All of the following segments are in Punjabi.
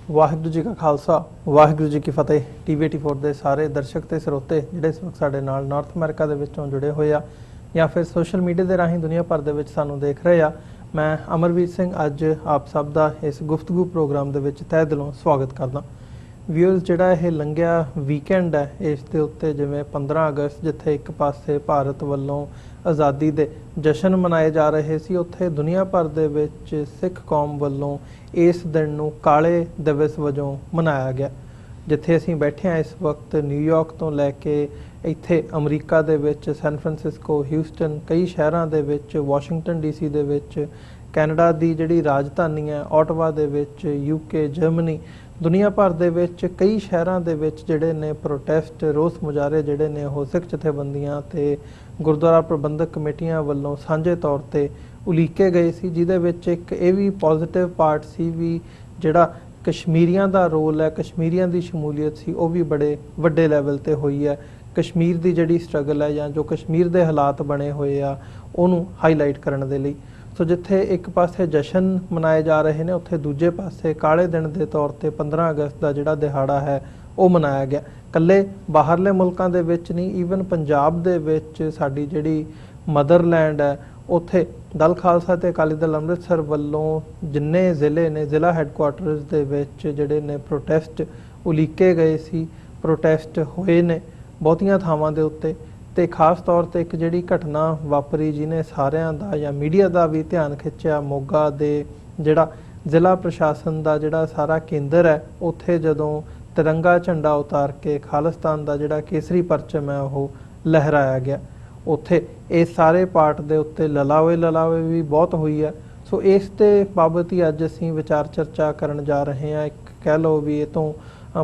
वाहिगुरू जी का खालसा वाहिगुरू जी की फतेह। TV84 ਦੇ ਸਾਰੇ ਦਰਸ਼ਕ ਤੇ ਸਰੋਤੇ ਜਿਹੜੇ ਇਸ ਵਕਤ ਸਾਡੇ ਨਾਲ ਨਾਰਥ ਅਮਰੀਕਾ ਦੇ ਵਿੱਚੋਂ ਜੁੜੇ ਹੋਏ ਆ ਜਾਂ ਫਿਰ ਸੋਸ਼ਲ ਮੀਡੀਆ ਦੇ ਰਾਹੀਂ ਦੁਨੀਆ ਭਰ ਦੇ ਵਿੱਚ ਸਾਨੂੰ ਦੇਖ ਰਹੇ ਆ, ਮੈਂ ਅਮਰਵੀਰ ਸਿੰਘ ਅੱਜ ਆਪ ਸਭ ਦਾ ਇਸ ਗੁਫ਼ਤਗੂ ਪ੍ਰੋਗਰਾਮ ਦੇ ਵਿੱਚ ਤਹਿ ਦਿਲੋਂ ਸਵਾਗਤ ਕਰਦਾ। ਵਿਊਅਰਸ, ਜਿਹੜਾ ਇਹ ਲੰਘਿਆ ਵੀਕਐਂਡ ਹੈ ਇਸ ਦੇ ਉੱਤੇ ਜਿਵੇਂ 15 ਅਗਸਤ ਜਿੱਥੇ ਇੱਕ ਪਾਸੇ ਭਾਰਤ ਵੱਲੋਂ ਆਜ਼ਾਦੀ ਦੇ ਜਸ਼ਨ ਮਨਾਏ ਜਾ ਰਹੇ ਸੀ, ਉੱਥੇ ਦੁਨੀਆ ਭਰ ਦੇ ਵਿੱਚ ਸਿੱਖ ਕੌਮ ਵੱਲੋਂ ਇਸ ਦਿਨ ਨੂੰ ਕਾਲੇ ਦਿਵਸ ਵਜੋਂ ਮਨਾਇਆ ਗਿਆ। ਜਿੱਥੇ ਅਸੀਂ ਬੈਠੇ ਹਾਂ ਇਸ ਵਕਤ ਨਿਊਯਾਰਕ ਤੋਂ ਲੈ ਕੇ ਇੱਥੇ ਅਮਰੀਕਾ ਦੇ ਵਿੱਚ ਸੈਨ ਫਰਾਂਸਿਸਕੋ, ਹਿਊਸਟਨ, ਕਈ ਸ਼ਹਿਰਾਂ ਦੇ ਵਿੱਚ, ਵਾਸ਼ਿੰਗਟਨ DC ਦੇ ਵਿੱਚ, ਕੈਨੇਡਾ ਦੀ ਜਿਹੜੀ ਰਾਜਧਾਨੀ ਹੈ ਓਟਵਾ ਦੇ ਵਿੱਚ, UK, ਜਰਮਨੀ, ਦੁਨੀਆ ਭਰ ਦੇ ਵਿੱਚ ਕਈ ਸ਼ਹਿਰਾਂ ਦੇ ਵਿੱਚ ਜਿਹੜੇ ਨੇ ਪ੍ਰੋਟੈਸਟ, ਰੋਸ ਮੁਜ਼ਾਹਰੇ ਜਿਹੜੇ ਨੇ ਉਹ ਸਿੱਖ ਜਥੇਬੰਦੀਆਂ ਤੇ ਗੁਰਦੁਆਰਾ ਪ੍ਰਬੰਧਕ ਕਮੇਟੀਆਂ ਵੱਲੋਂ ਸਾਂਝੇ ਤੌਰ ਤੇ ਉਲੀਕੇ ਗਏ ਸੀ, ਜਿਹਦੇ ਵਿੱਚ ਇੱਕ ਇਹ ਵੀ ਪੋਜ਼ਿਟਿਵ ਪਾਰਟ ਸੀ ਵੀ ਜਿਹੜਾ ਕਸ਼ਮੀਰੀਆਂ ਦਾ ਰੋਲ ਹੈ, ਕਸ਼ਮੀਰੀਆਂ ਦੀ ਸ਼ਮੂਲੀਅਤ ਸੀ, ਉਹ ਵੀ ਬੜੇ ਵੱਡੇ ਲੈਵਲ ਤੇ ਹੋਈ ਹੈ। ਕਸ਼ਮੀਰ ਦੀ ਜਿਹੜੀ ਸਟਰਗਲ ਹੈ ਜਾਂ ਜੋ ਕਸ਼ਮੀਰ ਦੇ ਹਾਲਾਤ ਬਣੇ ਹੋਏ ਆ ਉਹਨੂੰ ਹਾਈਲਾਈਟ ਕਰਨ ਦੇ ਲਈ। ਸੋ ਜਿੱਥੇ ਇੱਕ ਪਾਸੇ ਜਸ਼ਨ ਮਨਾਏ ਜਾ ਰਹੇ ਨੇ, ਉੱਥੇ ਦੂਜੇ ਪਾਸੇ ਕਾਲੇ ਦਿਨ ਦੇ ਤੌਰ ਤੇ 15 ਅਗਸਤ ਦਾ ਜਿਹੜਾ ਦਿਹਾੜਾ ਹੈ ਉਹ ਮਨਾਇਆ ਗਿਆ। ਇਕੱਲੇ ਬਾਹਰਲੇ ਮੁਲਕਾਂ ਦੇ ਵਿੱਚ ਨਹੀਂ, ਈਵਨ ਪੰਜਾਬ ਦੇ ਵਿੱਚ ਸਾਡੀ ਜਿਹੜੀ ਮਦਰਲੈਂਡ ਹੈ ਉੱਥੇ ਦਲ ਖਾਲਸਾ ਤੇ ਅਕਾਲੀ ਦਲ ਅੰਮ੍ਰਿਤਸਰ ਵੱਲੋਂ ਜਿੰਨੇ ਜ਼ਿਲ੍ਹੇ ਨੇ, ਜ਼ਿਲ੍ਹਾ ਹੈੱਡਕੁਆਟਰਸ ਦੇ ਵਿੱਚ ਜਿਹੜੇ ਨੇ ਪ੍ਰੋਟੈਸਟ ਉਲੀਕੇ ਗਏ ਸੀ, ਪ੍ਰੋਟੈਸਟ ਹੋਏ ਨੇ ਬਹੁਤੀਆਂ ਥਾਵਾਂ ਦੇ ਉੱਤੇ। ਤੇ ਖਾਸ ਤੌਰ ਤੇ ਇੱਕ ਜਿਹੜੀ ਘਟਨਾ ਵਾਪਰੀ ਜਿਹਨੇ ਸਾਰਿਆਂ ਦਾ ਜਾਂ ਮੀਡੀਆ ਦਾ ਵੀ ਧਿਆਨ ਖਿੱਚਿਆ, ਮੋਗਾ ਦੇ ਜਿਹੜਾ ਜ਼ਿਲ੍ਹਾ ਪ੍ਰਸ਼ਾਸਨ ਦਾ ਜਿਹੜਾ ਸਾਰਾ ਕੇਂਦਰ ਹੈ ਉੱਥੇ ਜਦੋਂ ਤਿਰੰਗਾ ਝੰਡਾ ਉਤਾਰ ਕੇ ਖਾਲਿਸਤਾਨ ਦਾ ਜਿਹੜਾ ਕੇਸਰੀ ਪਰਚਮ ਹੈ ਉਹ ਲਹਿਰਾਇਆ ਗਿਆ, ਉੱਥੇ ਇਸ ਸਾਰੇ ਪਾਰਟ ਦੇ ਉੱਤੇ ਲਲਾਵੇ ਵੀ ਬਹੁਤ ਹੋਈ ਹੈ। ਸੋ ਇਸ ਦੇ ਬਾਬਤ ਹੀ ਅੱਜ ਅਸੀਂ ਵਿਚਾਰ ਚਰਚਾ ਕਰਨ ਜਾ ਰਹੇ ਹਾਂ। ਇੱਕ ਕਹਿ ਲਓ ਵੀ ਇਹ ਤੋਂ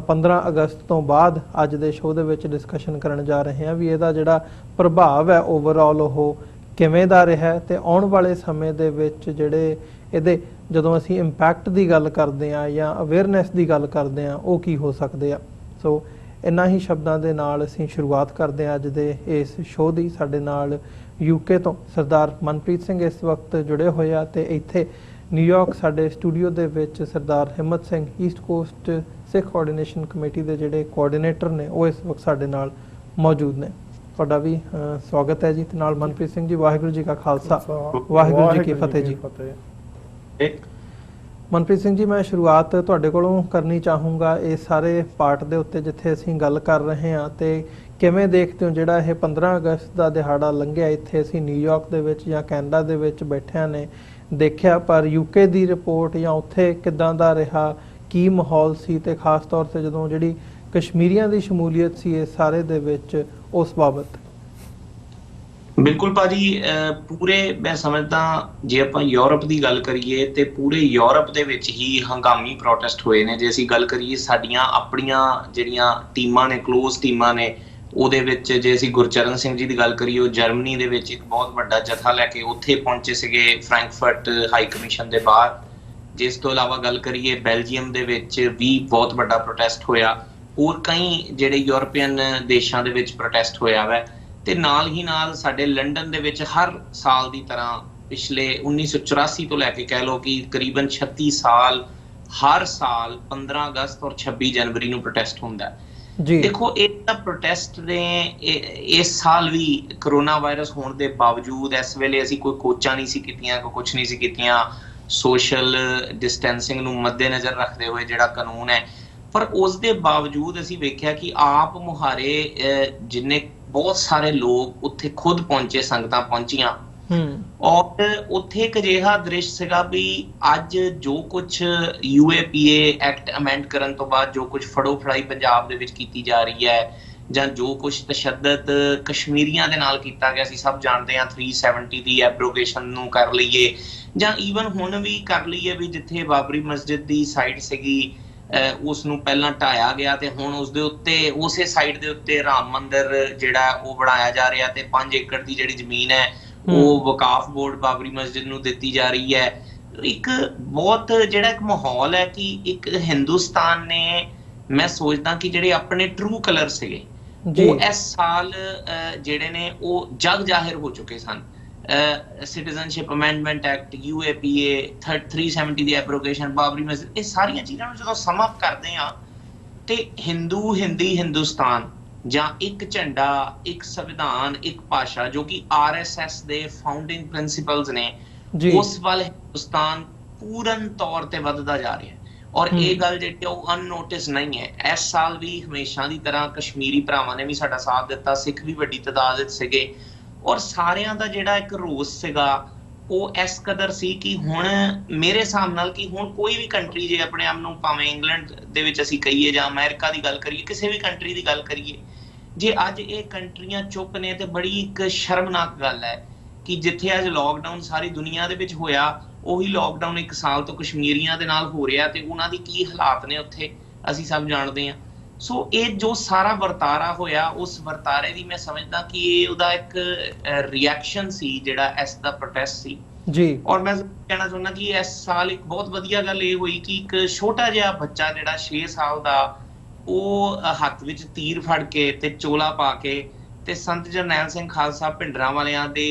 15 ਅਗਸਤ ਤੋਂ ਬਾਅਦ ਅੱਜ ਦੇ ਸ਼ੋਅ ਦੇ ਵਿੱਚ ਡਿਸਕਸ਼ਨ ਕਰਨ ਜਾ ਰਹੇ ਹਾਂ ਵੀ ਇਹਦਾ ਜਿਹੜਾ ਪ੍ਰਭਾਵ ਹੈ ਓਵਰਆਲ ਉਹ ਕਿਵੇਂ ਦਾ ਰਿਹਾ ਤੇ ਆਉਣ ਵਾਲੇ ਸਮੇਂ ਦੇ ਵਿੱਚ ਜਿਹੜੇ ਇਹਦੇ ਜਦੋਂ ਅਸੀਂ ਇੰਪੈਕਟ ਦੀ ਗੱਲ ਕਰਦੇ ਹਾਂ ਜਾਂ ਅਵੇਅਰਨੈਸ ਦੀ ਗੱਲ ਕਰਦੇ ਹਾਂ ਉਹ ਕੀ ਹੋ ਸਕਦੇ ਆ। ਸੋ ਇਨ੍ਹਾਂ ਹੀ ਸ਼ਬਦਾਂ ਦੇ ਨਾਲ ਅਸੀਂ ਸ਼ੁਰੂਆਤ ਕਰਦੇ ਹਾਂ ਅੱਜ ਦੇ ਇਸ ਸ਼ੋਅ ਦੀ। ਸਾਡੇ ਨਾਲ UK ਤੋਂ ਸਰਦਾਰ ਮਨਪ੍ਰੀਤ ਸਿੰਘ ਇਸ ਵਕਤ ਜੁੜੇ ਹੋਏ ਆ ਤੇ ਇੱਥੇ ਨਿਊਯਾਰਕ ਸਾਡੇ ਸਟੂਡੀਓ ਦੇ ਵਿੱਚ ਸਰਦਾਰ ਹਿੰਮਤ ਸਿੰਘ ਈਸਟ ਕੋਸਟ ਸਿੱਖ ਕੋਆਰਡੀਨੇਸ਼ਨ ਕਮੇਟੀ ਦੇ ਜਿਹੜੇ ਕੋਆਰਡੀਨੇਟਰ ਨੇ ਉਹ ਇਸ ਵਕਤ ਸਾਡੇ ਨਾਲ ਮੌਜੂਦ ਨੇ। ਤੁਹਾਡਾ ਵੀ ਸਵਾਗਤ ਹੈ ਜੀ। ਤੇ ਨਾਲ ਮਨਪ੍ਰੀਤ ਸਿੰਘ ਜੀ, ਵਾਹਿਗੁਰੂ ਜੀ ਕਾ ਖਾਲਸਾ ਵਾਹਿਗੁਰੂ ਜੀ ਕੀ ਫਤਿਹ ਜੀ। ਮਨਪ੍ਰੀਤ ਸਿੰਘ ਜੀ, ਮੈਂ ਸ਼ੁਰੂਆਤ ਤੁਹਾਡੇ ਕੋਲੋਂ ਕਰਨੀ ਚਾਹੂੰਗਾ ਇਸ ਸਾਰੇ ਪਾਰਟ ਦੇ ਉੱਤੇ ਜਿੱਥੇ ਅਸੀਂ ਗੱਲ ਕਰ ਰਹੇ ਹਾਂ ਤੇ ਕਿਵੇਂ ਦੇਖਦੇ ਹੋ ਜਿਹੜਾ ਇਹ 15 ਅਗਸਤ ਦਾ ਦਿਹਾੜਾ ਲੰਘਿਆ। ਇੱਥੇ ਅਸੀਂ ਨਿਊਯਾਰਕ ਦੇ ਵਿੱਚ ਜਾਂ ਕੈਨੇਡਾ ਦੇ ਵਿੱਚ ਬੈਠਿਆਂ ਨੇ ਦੇਖਿਆ, ਪਰ UK ਦੀ ਰਿਪੋਰਟ ਜਾਂ ਉੱਥੇ ਕਿੱਦਾਂ ਦਾ ਰਿਹਾ, ਕੀ ਮਾਹੌਲ ਸੀ ਤੇ ਖਾਸ ਤੌਰ ਤੇ ਜਦੋਂ ਜਿਹੜੀ ਕਸ਼ਮੀਰੀਆਂ ਦੀ ਸ਼ਮੂਲੀਅਤ ਸੀ ਇਸ ਸਾਰੇ ਦੇ ਵਿੱਚ ਉਸ ਬਾਬਤ। ਬਿਲਕੁਲ ਭਾਜੀ, ਪੂਰੇ ਮੈਂ ਸਮਝਦਾ ਜੇ ਆਪਾਂ ਯੂਰਪ ਦੀ ਗੱਲ ਕਰੀਏ ਤੇ ਪੂਰੇ ਯੂਰਪ ਦੇ ਵਿੱਚ ਹੀ ਹੰਗਾਮੀ ਪ੍ਰੋਟੈਸਟ ਹੋਏ ਨੇ। ਜੇ ਅਸੀਂ ਗੱਲ ਕਰੀਏ ਸਾਡੀਆਂ ਆਪਣੀਆਂ ਜਿਹੜੀਆਂ ਟੀਮਾਂ ਨੇ, ਕਲੋਜ਼ ਟੀਮਾਂ ਨੇ, ਉਹਦੇ ਵਿੱਚ ਜੇ ਅਸੀਂ ਗੁਰਚਰਨ ਸਿੰਘ ਜੀ ਦੀ ਗੱਲ ਕਰੀਏ ਉਹ ਜਰਮਨੀ ਦੇ ਵਿੱਚ ਇੱਕ ਬਹੁਤ ਵੱਡਾ ਜਥਾ ਲੈ ਕੇ ਉੱਥੇ ਪਹੁੰਚੇ ਸੀਗੇ ਫਰੈਂਕਫਰਟ ਹਾਈ ਕਮਿਸ਼ਨ ਦੇ ਬਾਹਰ। ਜਿਸ ਤੋਂ ਇਲਾਵਾ ਗੱਲ ਕਰੀਏ ਬੈਲਜੀਅਮ ਦੇ ਵਿੱਚ ਵੀ ਬਹੁਤ ਵੱਡਾ ਪ੍ਰੋਟੈਸਟ ਹੋਇਆ। ਹੋਰ ਕਈ ਜਿਹੜੇ ਯੂਰਪੀਅਨ ਦੇਸ਼ਾਂ ਦੇ ਵਿੱਚ ਪ੍ਰੋਟੈਸਟ ਹੋਇਆ ਵਾ। ਤੇ ਨਾਲ ਹੀ ਨਾਲ ਸਾਡੇ ਲੰਡਨ ਦੇ ਵਿੱਚ ਹਰ ਸਾਲ ਦੀ ਤਰ੍ਹਾਂ ਪਿਛਲੇ 1984 ਤੋਂ ਲੈ ਕੇ ਕਹਿ ਲਓ ਕਿ ਕਰੀਬਨ 36 ਸਾਲ ਹਰ ਸਾਲ 15 ਅਗਸਤ ਔਰ 26 ਜਨਵਰੀ ਨੂੰ ਪ੍ਰੋਟੈਸਟ ਹੁੰਦਾ ਜੀ। ਦੇਖੋ ਇਹ ਤਾਂ ਪ੍ਰੋਟੈਸਟ ਨੇ ਇਸ ਸਾਲ ਵੀ ਕਰੋਨਾ ਵਾਇਰਸ ਹੋਣ ਦੇ ਬਾਵਜੂਦ ਇਸ ਵੇਲੇ ਅਸੀਂ ਕੋਈ ਕੋਚਾਂ ਨਹੀਂ ਸੀ ਕੀਤੀਆਂ, ਕੋਈ ਕੁਛ ਨਹੀਂ ਸੀ ਕੀਤੀਆਂ, ਸੋਸ਼ਲ ਡਿਸਟੈਂਸਿੰਗ ਨੂੰ ਮੱਦੇਨਜ਼ਰ ਰੱਖਦੇ ਹੋਏ ਜਿਹੜਾ ਕਾਨੂੰਨ ਹੈ। ਪਰ ਉਸ ਦੇ ਬਾਵਜੂਦ ਅਸੀਂ ਵੇਖਿਆ ਕਿ ਆਪ ਮੁਹਾਰੇ ਜਿੰਨੇ ਬਹੁਤ ਸਾਰੇ ਲੋਕ ਉੱਥੇ ਖੁਦ ਪਹੁੰਚੇ, ਸੰਗਤਾਂ ਪਹੁੰਚੀਆਂ ਔਰ ਉੱਥੇ ਇੱਕ ਅਜਿਹਾ ਦ੍ਰਿਸ਼ ਸੀਗਾ ਵੀ ਅੱਜ ਜੋ ਕੁਛ UAPA ਐਕਟ ਅਮੈਂਡ ਕਰਨ ਤੋਂ ਬਾਅਦ ਜੋ ਕੁਛ ਫੜੋ ਫੜਾਈ ਪੰਜਾਬ ਦੇ ਵਿੱਚ ਕੀਤੀ ਜਾ ਰਹੀ ਹੈ ਜਾਂ ਜੋ ਕੁਛ ਤਸ਼ੱਦਦ ਕਸ਼ਮੀਰੀਆਂ ਦੇ ਨਾਲ ਕੀਤਾ ਗਿਆ ਸੀ, ਸਭ ਜਾਣਦੇ ਹਾਂ 370 ਦੀ ਐਬਰੋਗੇਸ਼ਨ ਨੂੰ ਕਰ ਲਈਏ ਜਾਂ ਈਵਨ ਹੁਣ ਵੀ ਕਰ ਲਈਏ ਵੀ ਜਿੱਥੇ ਬਾਬਰੀ ਮਸਜਿਦ ਦੀ ਸਾਈਡ ਸੀਗੀ ਉਸ ਨੂੰ ਪਹਿਲਾਂ ਢਾਇਆ ਗਿਆ ਤੇ ਹੁਣ ਉਸਦੇ ਉੱਤੇ ਉਸੇ ਸਾਈਡ ਦੇ ਉੱਤੇ ਰਾਮ ਮੰਦਿਰ ਜਿਹੜਾ ਉਹ ਬਣਾਇਆ ਜਾ ਰਿਹਾ ਤੇ 5 ਏਕੜ ਦੀ ਜਿਹੜੀ ਜ਼ਮੀਨ ਹੈ ਉਹ ਵਕਾਫ ਬੋਰਡ ਬਾਬਰੀ ਮਸਜਿਦ ਨੂੰ ਦਿੱਤੀ ਜਾ ਰਹੀ ਹੈ। ਇੱਕ ਬਹੁਤ ਜਿਹੜਾ ਇੱਕ ਮਾਹੌਲ ਹੈ ਕਿ ਇੱਕ ਹਿੰਦੁਸਤਾਨ ਨੇ, ਮੈਂ ਸੋਚਦਾ ਕਿ ਜਿਹੜੇ ਆਪਣੇ ਟਰੂ ਕਲਰ ਸੀਗੇ ਉਹ ਇਸ ਸਾਲ ਜਿਹੜੇ ਨੇ ਉਹ ਜਗ ਜ਼ਾਹਿਰ ਹੋ ਚੁੱਕੇ ਸਨ। ਸਿਟੀਜ਼ਨਸ਼ਿਪ ਅਮੈਂਡਮੈਂਟ ਐਕਟ, UAPA 370 ਦੀ ਐਬਰੋਗੇਸ਼ਨ, ਬਾਬਰੀ ਮਸਜਿਦ, ਇਹ ਸਾਰੀਆਂ ਚੀਜ਼ਾਂ ਨੂੰ ਜਦੋਂ ਸਮ ਅਪ ਕਰਦੇ ਆ ਤੇ ਹਿੰਦੀ ਹਿੰਦੁਸਤਾਨ ਜਾਂ ਇੱਕ ਝੰਡਾ, ਇੱਕ ਸੰਵਿਧਾਨ, ਇੱਕ ਭਾਸ਼ਾ, ਜੋ ਕਿ RSS ਦੇ ਫਾਊਂਡਿੰਗ ਪ੍ਰਿੰਸੀਪਲਸ ਨੇ, ਉਸ ਵੱਲ ਹਿੰਦੁਸਤਾਨ ਪੂਰਨ ਤੌਰ ਤੇ ਵੱਧਦਾ ਜਾ ਰਿਹਾ ਹੈ। ਔਰ ਇਹ ਗੱਲ ਜਿਹੜੀ ਉਹ ਅਨਨੋਟਿਸ ਨਹੀਂ ਹੈ। ਇਸ ਸਾਲ ਵੀ ਹਮੇਸ਼ਾ ਦੀ ਤਰ੍ਹਾਂ ਕਸ਼ਮੀਰੀ ਭਰਾਵਾਂ ਨੇ ਵੀ ਸਾਡਾ ਸਾਥ ਦਿੱਤਾ, ਸਿੱਖ ਵੀ ਵੱਡੀ ਤਾਦਾਦ ਵਿੱਚ ਸੀਗੇ, ਔਰ ਸਾਰਿਆਂ ਦਾ ਜਿਹੜਾ ਇੱਕ ਰੋਸ ਸੀਗਾ ਉਹ ਇਸ ਕਦਰ ਸੀ ਕਿ ਹੁਣ ਮੇਰੇ ਹਿਸਾਬ ਨਾਲ ਕਿ ਹੁਣ ਕੋਈ ਵੀ ਕੰਟਰੀ ਜੇ ਆਪਣੇ ਆਪ ਨੂੰ, ਭਾਵੇਂ ਇੰਗਲੈਂਡ ਦੇ ਵਿੱਚ ਅਸੀਂ ਕਹੀਏ ਜਾਂ ਅਮਰੀਕਾ ਦੀ ਗੱਲ ਕਰੀਏ, ਕਿਸੇ ਵੀ ਕੰਟਰੀ ਦੀ ਗੱਲ ਕਰੀਏ, ਜੇ ਅੱਜ ਇਹ ਕੰਟਰੀਆਂ ਚੁੱਪ ਨੇ ਤੇ ਬੜੀ ਇੱਕ ਸ਼ਰਮਨਾਕ ਗੱਲ ਹੈ ਕਿ ਜਿੱਥੇ ਅੱਜ ਲੋਕਡਾਊਨ ਸਾਰੀ ਦੁਨੀਆ ਦੇ ਵਿੱਚ ਹੋਇਆ, ਉਹੀ ਲੋਕਡਾਊਨ 1 ਸਾਲ ਤੋਂ ਕਸ਼ਮੀਰੀਆਂ ਦੇ ਨਾਲ ਹੋ ਰਿਹਾ ਤੇ ਉਹਨਾਂ ਦੀ ਕੀ ਹਾਲਾਤ ਨੇ ਉੱਥੇ ਅਸੀਂ ਸਭ ਜਾਣਦੇ ਹਾਂ। ਸੋ ਇਹ ਜੋ ਸਾਰਾ ਵਰਤਾਰਾ ਹੋਇਆ, ਉਸ ਵਰਤਾਰੇ ਦੀ ਮੈਂ ਸਮਝਦਾ ਕਿ ਇਹ ਉਹਦਾ ਇੱਕ ਰਿਐਕਸ਼ਨ ਸੀ ਜਿਹੜਾ ਇਸ ਦਾ ਪ੍ਰੋਟੈਸਟ ਸੀ ਜੀ। ਔਰ ਮੈਂ ਕਹਿਣਾ ਚਾਹੁੰਦਾ ਕਿ ਇਸ ਸਾਲ ਇੱਕ ਬਹੁਤ ਵਧੀਆ ਗੱਲ ਇਹ ਹੋਈ ਕਿ ਇੱਕ ਛੋਟਾ ਜਿਹਾ ਬੱਚਾ ਜਿਹੜਾ 6 ਸਾਲ ਦਾ, ਉਹ ਹੱਥ ਵਿੱਚ ਤੀਰ ਫੜ ਕੇ ਤੇ ਚੋਲਾ ਪਾ ਕੇ ਤੇ ਸੰਤ ਜਰਨੈਲ ਸਿੰਘ ਖਾਲਸਾ ਭਿੰਡਰਾਂ ਵਾਲਿਆਂ ਦੇ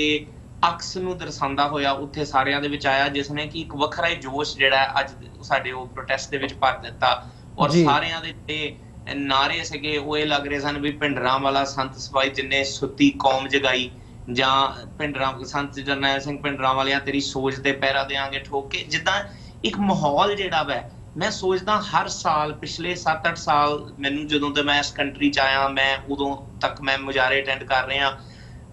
ਅਕਸ ਨੂੰ ਦਰਸਾਉਂਦਾ ਹੋਇਆ ਉੱਥੇ ਸਾਰਿਆਂ ਦੇ ਵਿੱਚ ਆਇਆ, ਜਿਸ ਨੇ ਕਿ ਇੱਕ ਵੱਖਰਾ ਹੀ ਜੋਸ਼ ਜਿਹੜਾ ਅੱਜ ਸਾਡੇ ਉਹ ਪ੍ਰੋਟੈਸਟ ਦੇ ਵਿੱਚ ਭਰ ਦਿੱਤਾ। ਔਰ ਸਾਰਿਆਂ ਦੇ ਜਿਹੜੇ ਨਾਰੇ ਸੀਗੇ ਉਹ ਇਹ ਲੱਗ ਰਹੇ ਸਨ ਵੀ ਭਿੰਡਰਾਂ ਵਾਲਾ ਸੰਤ ਸਵਾਈ ਜਿੰਨੇ ਸੁੱਤੀ ਕੌਮ ਜਗਾਈ, ਜਾਂ ਸੰਤ ਜਰਨੈਲ ਸਿੰਘ ਭਿੰਡਰਾਂ ਵਾਲਿਆਂ ਤੇਰੀ ਸੋਚ ਤੇ ਪਹਿਰਾ ਦੇਾਂਗੇ ਠੋਕ ਕੇ। ਜਿੱਦਾਂ ਇੱਕ ਮਾਹੌਲ ਜਿਹੜਾ ਵਾ, ਮੈਂ ਸੋਚਦਾ ਹਰ ਸਾਲ ਪਿਛਲੇ 7-8 ਸਾਲ ਮੈਨੂੰ ਜਦੋਂ ਤੋਂ ਮੈਂ ਇਸ ਕੰਟਰੀ 'ਚ ਆਇਆ, ਮੈਂ ਉਦੋਂ ਤੱਕ ਮੈਂ ਮੁਜ਼ਾਹਰੇ ਅਟੈਂਡ ਕਰ ਰਿਹਾ,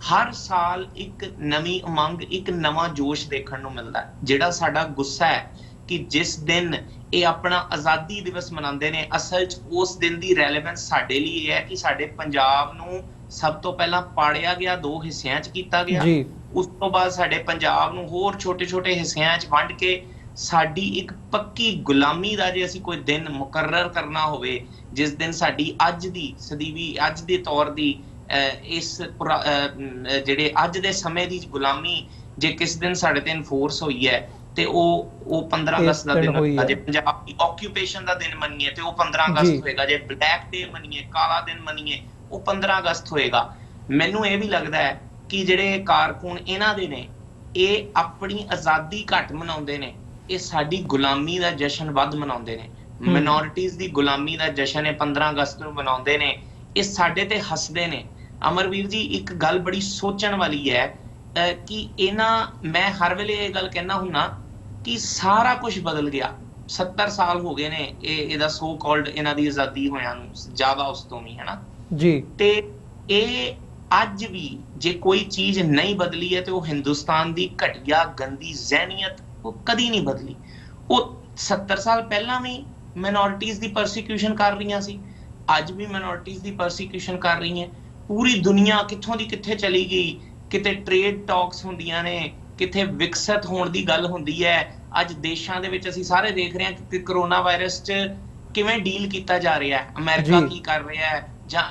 ਹਰ ਸਾਲ ਇੱਕ ਨਵੀਂ ਉਮੰਗ, ਇੱਕ ਨਵਾਂ ਜੋਸ਼ ਦੇਖਣ ਨੂੰ ਮਿਲਦਾ। ਜਿਹੜਾ ਸਾਡਾ ਗੁੱਸਾ ਹੈ ਕਿ ਜਿਸ ਦਿਨ ਇਹ ਆਪਣਾ ਆਜ਼ਾਦੀ ਦਿਵਸ ਮਨਾਉਂਦੇ ਨੇ, ਅਸਲ 'ਚ ਉਸ ਦਿਨ ਦੀ ਰੈਲੇਵੈਂਸ ਸਾਡੇ ਲਈ ਇਹ ਹੈ ਕਿ ਸਾਡੇ ਪੰਜਾਬ ਨੂੰ ਸਭ ਤੋਂ ਪਹਿਲਾਂ ਪਾੜਿਆ ਗਿਆ, 2 ਹਿੱਸਿਆਂ 'ਚ ਕੀਤਾ ਗਿਆ, ਉਸ ਤੋਂ ਬਾਅਦ ਸਾਡੇ ਪੰਜਾਬ ਨੂੰ ਹੋਰ ਛੋਟੇ-ਛੋਟੇ ਹਿੱਸਿਆਂ 'ਚ ਵੰਡ ਕੇ ਸਾਡੀ ਇੱਕ ਪੱਕੀ ਗੁਲਾਮੀ ਦਾ ਜੇ ਅਸੀਂ ਕੋਈ ਦਿਨ ਮੁਕਰਰ ਕਰਨਾ ਹੋਵੇ, ਜਿਸ ਦਿਨ ਸਾਡੀ ਅੱਜ ਦੀ ਸਦੀਵੀ, ਅੱਜ ਦੇ ਤੌਰ ਦੀ ਇਸ ਜਿਹੜੇ ਅੱਜ ਦੇ ਸਮੇਂ ਦੀ ਗੁਲਾਮੀ ਜੇ ਕਿਸ ਦਿਨ ਸਾਡੇ ਤੇ ਇਨਫੋਰਸ ਹੋਈ ਹੈ ਤੇ ਉਹ 15 ਅਗਸਤ ਦਾ ਦਿਨ ਹੋਏਗਾ। ਜੇ ਪੰਜਾਬ ਦੀ ਆਕਿਊਪੇਸ਼ਨ ਦਾ ਦਿਨ ਮੰਨੀਏ ਤੇ ਉਹ 15 ਅਗਸਤ ਹੋਏਗਾ। ਜੇ ਬਲੈਕ ਡੇ ਮੰਨੀਏ, ਕਾਲਾ ਦਿਨ ਮੰਨੀਏ, ਉਹ 15 ਅਗਸਤ ਹੋਏਗਾ। ਮੈਨੂੰ ਇਹ ਵੀ ਲੱਗਦਾ ਹੈ ਕਿ ਜਿਹੜੇ ਕਾਰਕੁਨ ਇਹਨਾਂ ਦੇ ਨੇ, ਇਹ ਆਪਣੀ ਆਜ਼ਾਦੀ ਘੱਟ ਮਨਾਉਂਦੇ ਨੇ, ਇਹ ਸਾਡੀ ਗੁਲਾਮੀ ਦਾ ਜਸ਼ਨ ਵੱਧ ਮਨਾਉਂਦੇ ਨੇ। ਮਿਨੋਰਿਟੀਜ਼ ਦੀ ਗੁਲਾਮੀ ਦਾ ਜਸ਼ਨ ਇਹ 15 ਅਗਸਤ ਨੂੰ ਮਨਾਉਂਦੇ ਨੇ, ਇਹ ਸਾਡੇ ਤੇ ਹੱਸਦੇ ਨੇ। ਅਮਰਵੀਰ ਜੀ, ਇੱਕ ਗੱਲ ਬੜੀ ਸੋਚਣ ਵਾਲੀ ਹੈ ਕਿ ਮੈਂ ਹਰ ਵੇਲੇ ਇਹ ਗੱਲ ਕਹਿਣਾ ਹੁੰਨਾ ਕਿ ਸਾਰਾ ਕੁਝ ਬਦਲ ਗਿਆ। 70 ਸਾਲ ਹੋ ਗਏ ਨੇ ਇਹਦਾ ਸੋ ਕਾਲਡ ਇਹਨਾਂ ਦੀ ਆਜ਼ਾਦੀ ਹੋਇਆਂ ਨੂੰ, ਜ਼ਿਆਦਾ ਉਸ ਤੋਂ ਵੀ, ਹੈ ਨਾ ਜੀ। ਤੇ ਇਹ ਅੱਜ ਵੀ ਜੇ ਕੋਈ ਚੀਜ਼ ਨਹੀਂ ਬਦਲੀ ਹੈ ਤੇ ਉਹ ਹਿੰਦੁਸਤਾਨ ਦੀ ਘਟੀਆ ਗੰਦੀ ਜ਼ਹਿਨੀਅਤ ਉਹ ਕਦੀ ਨਹੀਂ ਬਦਲੀ। ਉਹ 70 ਸਾਲ ਪਹਿਲਾਂ ਵੀ ਮਿਨੋਰਿਟੀਜ਼ ਦੀ ਪਰਸੀਕਿਊਸ਼ਨ ਕਰ ਰਹੀਆਂ ਸੀ, ਅੱਜ ਵੀ ਮਿਨੋਰਿਟੀਜ਼ ਦੀ ਪਰਸੀਕਿਊਸ਼ਨ ਕਰ ਰਹੀਆਂ। ਪੂਰੀ ਦੁਨੀਆ ਕਿੱਥੋਂ ਦੀ ਕਿੱਥੇ ਚਲੀ ਗਈ, ਕਿਤੇ ਟ੍ਰੇਡ ਟਾਕਸ ਹੁੰਦੀਆਂ ਨੇ, ਕਿਤੇ ਵਿਕਸਿਤ ਹੋਣ ਦੀ ਗੱਲ ਹੁੰਦੀ ਹੈ। ਅੱਜ ਦੇਸ਼ਾਂ ਦੇ ਵਿੱਚ ਅਸੀਂ ਸਾਰੇ ਦੇਖ ਰਹੇ ਹਾਂ ਕਿ ਕਰੋਨਾ ਵਾਇਰਸ 'ਚ ਕਿਵੇਂ ਡੀਲ ਕੀਤਾ ਜਾ ਰਿਹਾ ਹੈ। ਅਮਰੀਕਾ ਕੀ ਕਰ ਰਿਹਾ ਹੈ, ਜਾਂ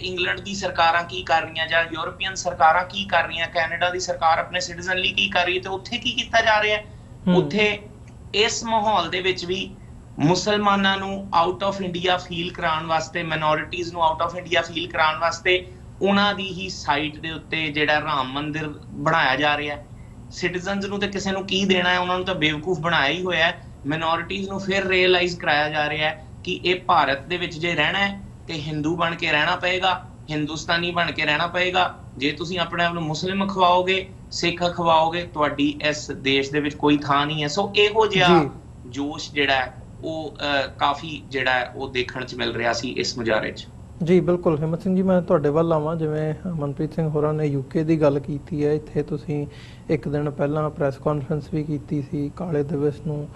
ਇੰਗਲੈਂਡ ਦੀ ਸਰਕਾਰਾਂ ਕੀ ਕਰ ਰਹੀਆਂ, ਜਾਂ ਯੂਰਪੀਅਨ ਸਰਕਾਰਾਂ ਕੀ ਕਰ ਰਹੀਆਂ, ਕੈਨੇਡਾ ਦੀ ਸਰਕਾਰ ਆਪਣੇ ਸਿਟੀਜ਼ਨ ਲਈ ਕੀ ਕਰ ਰਹੀ ਹੈ, ਤੇ ਉੱਥੇ ਕੀ ਕੀਤਾ ਜਾ ਰਿਹਾ ਹੈ। ਉੱਥੇ ਇਸ ਮਾਹੌਲ ਦੇ ਵਿੱਚ ਵੀ ਮੁਸਲਮਾਨਾਂ ਨੂੰ ਆਊਟ ਆਫ ਇੰਡੀਆ ਫੀਲ ਕਰਾਉਣ ਵਾਸਤੇ, ਮਿਨੋਰਿਟੀਜ਼ ਨੂੰ ਆਊਟ ਆਫ ਇੰਡੀਆ ਫੀਲ ਕਰਾਉਣ ਵਾਸਤੇ ਉਹਨਾਂ ਦੀ ਹੀ ਸਾਈਟ ਦੇ ਉੱਤੇ ਜਿਹੜਾ ਰਾਮ ਮੰਦਿਰ ਬਣਾਇਆ ਜਾ ਰਿਹਾ। ਸਿਟੀਜ਼ਨਸ ਨੂੰ ਤੇ ਕਿਸੇ ਨੂੰ ਕੀ ਦੇਣਾ ਹੈ, ਉਹਨਾਂ ਨੂੰ ਤਾਂ ਬੇਵਕੂਫ ਬਣਾਇਆ ਹੀ ਹੋਇਆ। ਮਿਨੋਰਿਟੀਜ਼ ਨੂੰ ਫਿਰ ਰੀਅਲਾਈਜ਼ ਕਰਾਇਆ ਜਾ ਰਿਹਾ ਕਿ ਇਹ ਭਾਰਤ ਦੇ ਵਿੱਚ ਜੇ ਰਹਿਣਾ ਹੈ ਤੇ ਹਿੰਦੂ ਬਣ ਕੇ ਰਹਿਣਾ ਪਏਗਾ, ਹਿੰਦੁਸਤਾਨੀ ਬਣ ਕੇ ਰਹਿਣਾ ਪਏਗਾ। ਜੇ ਤੁਸੀਂ ਆਪਣੇ ਆਪ ਨੂੰ ਮੁਸਲਿਮ ਖਵਾਓਗੇ, ਸਿੱਖ ਖਵਾਓਗੇ, ਤੁਹਾਡੀ ਇਸ ਦੇਸ਼ ਦੇ ਵਿੱਚ ਕੋਈ ਥਾਂ ਨਹੀਂ ਹੈ। ਸੋ ਇਹੋ ਜਿਹਾ ਜੋਸ਼ ਜਿਹੜਾ ਹੈ ਉਹ ਕਾਫੀ ਜਿਹੜਾ ਹੈ ਉਹ ਦੇਖਣ 'ਚ ਮਿਲ ਰਿਹਾ ਸੀ ਇਸ ਮੁਜ਼ਾਹਰੇ 'ਚ। ਜੀ ਬਿਲਕੁਲ ਹਿੰਮਤ ਸਿੰਘ ਜੀ, ਮੈਂ ਤੁਹਾਡੇ ਵੱਲ ਆਵਾਂ। ਜਿਵੇਂ ਮਨਪ੍ਰੀਤ ਸਿੰਘ ਹੋਰਾਂ ਨੇ UK ਦੀ ਗੱਲ ਕੀਤੀ ਹੈ, ਇੱਥੇ ਤੁਸੀਂ ਇੱਕ ਦਿਨ ਪਹਿਲਾਂ ਪ੍ਰੈਸ ਕਾਨਫਰੰਸ ਵੀ ਕੀਤੀ ਸੀ, ਕਾਲੇ ਦਿਵਸ ਨੂੰ